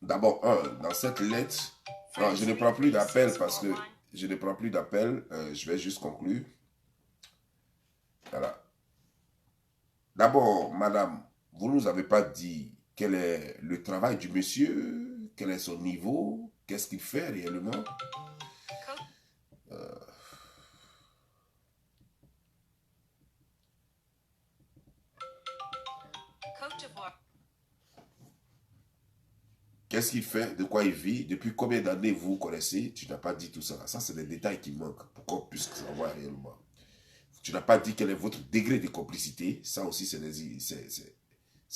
D'abord, dans cette lettre, non, je ne prends plus d'appel parce que je vais juste conclure. Voilà. D'abord, madame, vous ne nous avez pas dit quel est le travail du monsieur, quel est son niveau, qu'est-ce qu'il fait réellement. Qu'est-ce qu'il fait, de quoi il vit, depuis combien d'années vous connaissez, tu n'as pas dit tout ça. Ça, c'est des détails qui manquent pour qu'on puisse savoir réellement. Tu n'as pas dit quel est votre degré de complicité. Ça aussi, c'est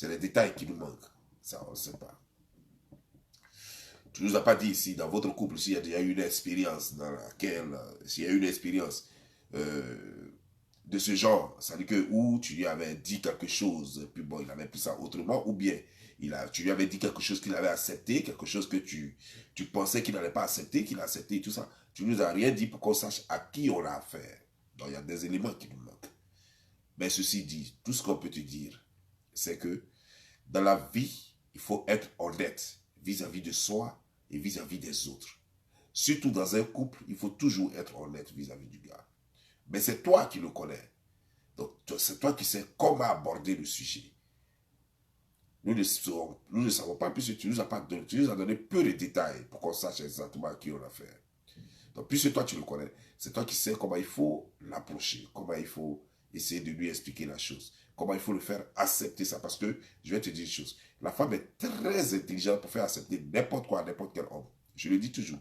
les détails qui nous manquent. Ça, on ne sait pas. Tu ne nous as pas dit ici, dans votre couple, s'il y a déjà une expérience dans laquelle, s'il y a une expérience de ce genre, c'est-à-dire que où tu lui avais dit quelque chose, puis bon, il avait pris ça autrement, ou bien tu lui avais dit quelque chose qu'il avait accepté, quelque chose que tu pensais qu'il n'allait pas accepter, qu'il a accepté et tout ça. Tu ne nous as rien dit pour qu'on sache à qui on a affaire. Donc, il y a des éléments qui nous manquent. Mais ceci dit, tout ce qu'on peut te dire, c'est que dans la vie, il faut être honnête vis-à-vis de soi et vis-à-vis des autres. Surtout dans un couple, il faut toujours être honnête vis-à-vis du gars. Mais c'est toi qui le connais. Donc, c'est toi qui sais comment aborder le sujet. Nous ne savons pas, puisque tu nous as donné peu de détails pour qu'on sache exactement à qui on a affaire. Donc, puisque toi tu le connais, c'est toi qui sais comment il faut l'approcher, comment il faut essayer de lui expliquer la chose. Comment il faut le faire accepter ça. Parce que, je vais te dire une chose, la femme est très intelligente pour faire accepter n'importe quoi à n'importe quel homme. Je le dis toujours.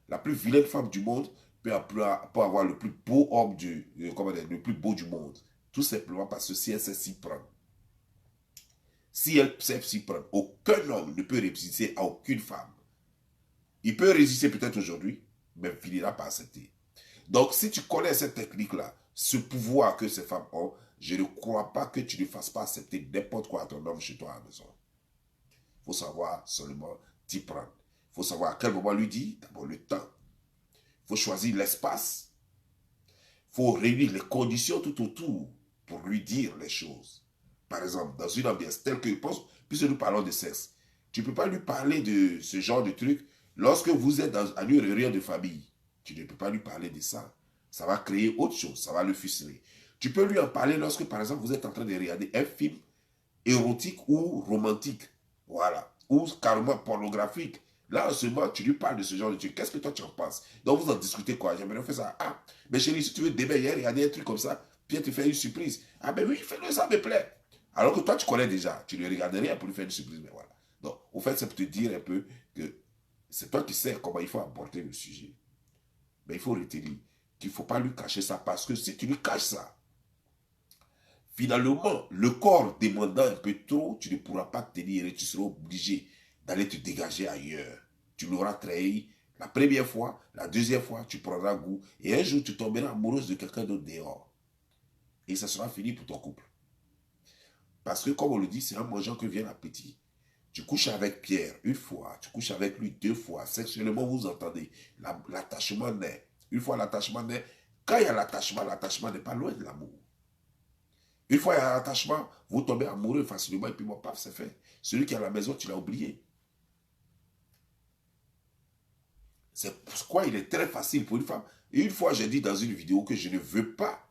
La plus vilaine femme du monde peut avoir le plus beau homme le plus beau du monde. Tout simplement parce que si elle sait s'y prendre. Si elle sait s'y prendre, aucun homme ne peut résister à aucune femme. Il peut résister peut-être aujourd'hui, mais finira par accepter. Donc, si tu connais cette technique-là, ce pouvoir que ces femmes ont, je ne crois pas que tu ne fasses pas accepter n'importe quoi à ton homme chez toi à la maison. Il faut savoir seulement t'y prendre. Il faut savoir à quel moment lui dire, d'abord le temps. Il faut choisir l'espace. Il faut réunir les conditions tout autour pour lui dire les choses. Par exemple, dans une ambiance telle que, puisque nous parlons de sexe, tu ne peux pas lui parler de ce genre de truc lorsque vous êtes à une réunion de famille. Tu ne peux pas lui parler de ça. Ça va créer autre chose, ça va le fuseler. Tu peux lui en parler lorsque, par exemple, vous êtes en train de regarder un film érotique ou romantique. Voilà. Ou carrément pornographique. Là, en ce moment, tu lui parles de ce genre de truc. Qu'est-ce que toi, tu en penses? Donc, vous en discutez quoi? J'aimerais faire ça. Ah, mais chérie, si tu veux demain, hier, regarder un truc comme ça, puis elle te fait une surprise. Ah, ben oui, fais-le, ça me plaît. Alors que toi, tu connais déjà. Tu ne regardes rien pour lui faire une surprise. Mais voilà. Donc, au fait, c'est pour te dire un peu que c'est toi qui sais comment il faut aborder le sujet. Mais il faut retenir qu'il ne faut pas lui cacher ça. Parce que si tu lui caches ça, finalement, le corps demandant un peu trop, tu ne pourras pas tenir et tu seras obligé d'aller te dégager ailleurs. Tu l'auras trahi la première fois, la deuxième fois, tu prendras goût. Et un jour, tu tomberas amoureuse de quelqu'un d'autre dehors. Et ça sera fini pour ton couple. Parce que, comme on le dit, c'est en mangeant que vient l'appétit. Tu couches avec Pierre une fois, tu couches avec lui 2 fois. Sexuellement, vous entendez, l'attachement naît. Une fois l'attachement naît, quand il y a l'attachement n'est pas loin de l'amour. Une fois il y a l'attachement, vous tombez amoureux facilement et puis mon paf, c'est fait. Celui qui est à la maison, tu l'as oublié. C'est pourquoi il est très facile pour une femme. Et une fois, j'ai dit dans une vidéo que je ne veux pas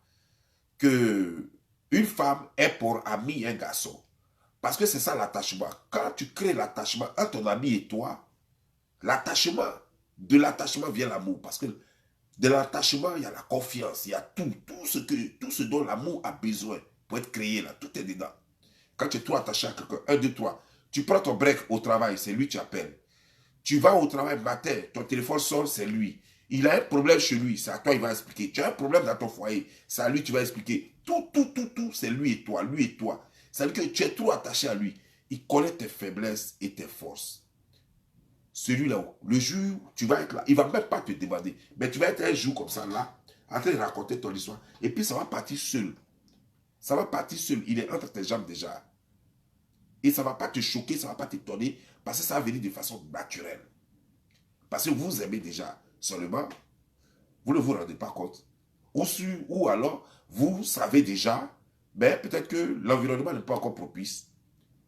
que une femme ait pour ami un garçon. Parce que c'est ça l'attachement. Quand tu crées l'attachement entre ton ami et toi, de l'attachement vient l'amour. Parce que de l'attachement, il y a la confiance, il y a tout ce dont l'amour a besoin pour être créé là, tout est dedans. Quand tu es trop attaché à quelqu'un, 1, 2, 3, tu prends ton break au travail, c'est lui que tu appelles. Tu vas au travail matin, ton téléphone sonne, c'est lui. Il a un problème chez lui, c'est à toi il va expliquer. Tu as un problème dans ton foyer, c'est à lui tu vas expliquer. Tout, c'est lui et toi, lui et toi. C'est-à-dire que tu es trop attaché à lui. Il connaît tes faiblesses et tes forces. Celui-là, le jour où tu vas être là, il ne va même pas te demander. Mais tu vas être un jour comme ça là, en train de raconter ton histoire. Et puis ça va partir seul. Ça va partir seul. Il est entre tes jambes déjà. Et ça ne va pas te choquer, ça ne va pas t'étonner. Parce que ça va venir de façon naturelle. Parce que vous aimez déjà. Seulement, vous ne vous rendez pas compte. Ou alors, vous savez déjà, mais peut-être que l'environnement n'est pas encore propice.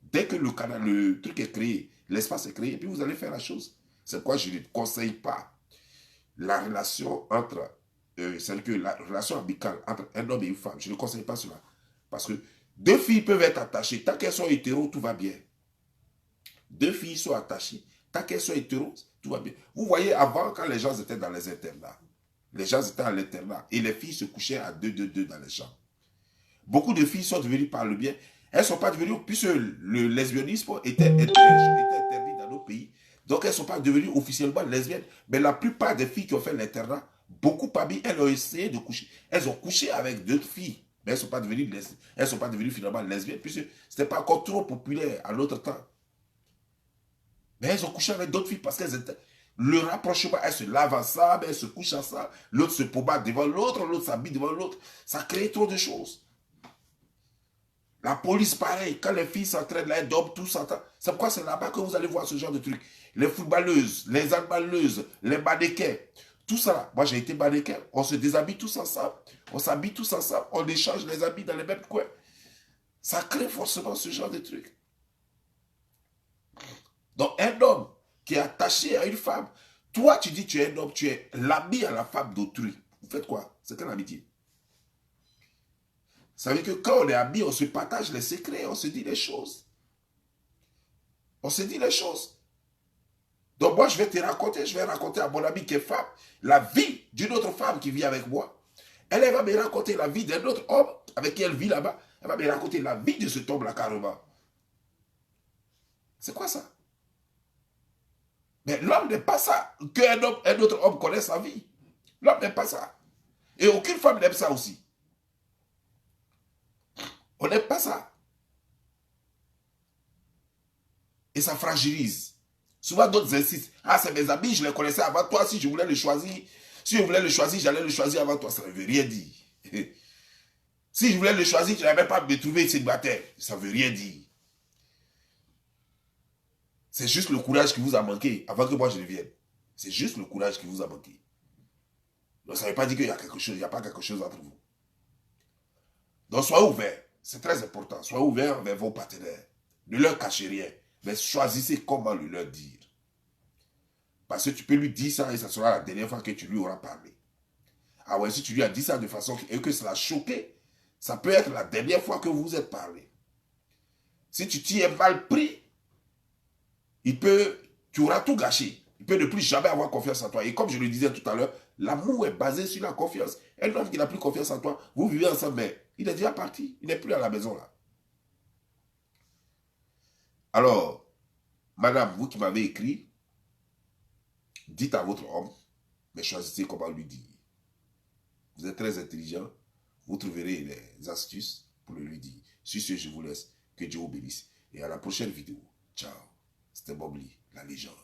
Dès que le truc est créé, l'espace est créé, et puis vous allez faire la chose. C'est pourquoi je ne conseille pas la relation c'est-à-dire que la relation amicale entre un homme et une femme. Je ne conseille pas cela. Parce que 2 filles peuvent être attachées. Tant qu'elles sont hétéros, tout va bien. 2 filles sont attachées. Tant qu'elles sont hétéros, tout va bien. Vous voyez, avant, quand les gens étaient dans les internats, les gens étaient à l'internat et les filles se couchaient à 2 dans les chambres. Beaucoup de filles sont devenues par le bien. Elles ne sont pas devenues, puisque le lesbianisme était interdit dans nos pays. Donc, elles ne sont pas devenues officiellement lesbiennes. Mais la plupart des filles qui ont fait l'internat, beaucoup parmi elles ont essayé de coucher. Elles ont couché avec d'autres filles. Mais elles ne sont pas devenues finalement lesbiennes, puisque ce n'était pas encore trop populaire à l'autre temps. Mais elles ont couché avec d'autres filles parce qu'elles étaient... Le rapprochement, elles se lavent ensemble, elles se couchent ensemble, l'autre se pomade devant l'autre s'habille devant l'autre. Ça crée trop de choses. La police, pareil, quand les filles s'entraînent là, elles dorment tous ensemble. C'est pourquoi c'est là-bas que vous allez voir ce genre de trucs. Les footballeuses, les handballeuses, les mannequins, tout ça. Moi, j'ai été mannequin, on se déshabille tous ensemble, on s'habille tous ensemble, on échange les habits dans les mêmes coins. Ça crée forcément ce genre de trucs. Donc, un homme qui est attaché à une femme, toi, tu dis que tu es un homme, tu es l'ami à la femme d'autrui. Vous faites quoi? C'est quelle amitié? Ça veut dire que quand on est amis, on se partage les secrets, on se dit les choses. On se dit les choses. Donc moi, je vais raconter à mon ami qui est femme, la vie d'une autre femme qui vit avec moi. Elle va me raconter la vie d'un autre homme avec qui elle vit là-bas. Elle va me raconter la vie de cet homme-là carrément. C'est quoi ça? Mais l'homme n'est pas ça. Qu'un autre homme connaisse sa vie. L'homme n'est pas ça. Et aucune femme n'aime ça aussi. On n'aime pas ça. Et ça fragilise. Souvent d'autres insistent. Ah, c'est mes amis, je les connaissais avant toi. Si je voulais le choisir, j'allais le choisir avant toi. Ça ne veut rien dire. Si je voulais le choisir, je n'avais pas me trouver célibataire. Ça ne veut rien dire. C'est juste le courage qui vous a manqué avant que moi je ne vienne. C'est juste le courage qui vous a manqué. Donc ça ne veut pas dire qu'il y a quelque chose, il n'y a pas quelque chose entre vous. Donc soyez ouverts. C'est très important. Soyez ouverts vers vos partenaires. Ne leur cachez rien. Mais choisissez comment le leur dire. Parce que tu peux lui dire ça et ça sera la dernière fois que tu lui auras parlé. Ah ouais, si tu lui as dit ça de façon et que ça l'a choqué, ça peut être la dernière fois que vous vous êtes parlé. Si tu t'y es mal pris, tu auras tout gâché. Il peut ne plus jamais avoir confiance en toi. Et comme je le disais tout à l'heure, l'amour est basé sur la confiance. Un homme qui n'a plus confiance en toi, vous vivez ensemble, mais il est déjà parti. Il n'est plus à la maison là. Alors, madame, vous qui m'avez écrit, dites à votre homme, mais choisissez comment lui dire. Vous êtes très intelligent, vous trouverez les astuces pour le lui dire. Sur ce, je vous laisse. Que Dieu vous bénisse. Et à la prochaine vidéo. Ciao. C'était Bob Lee, la légende.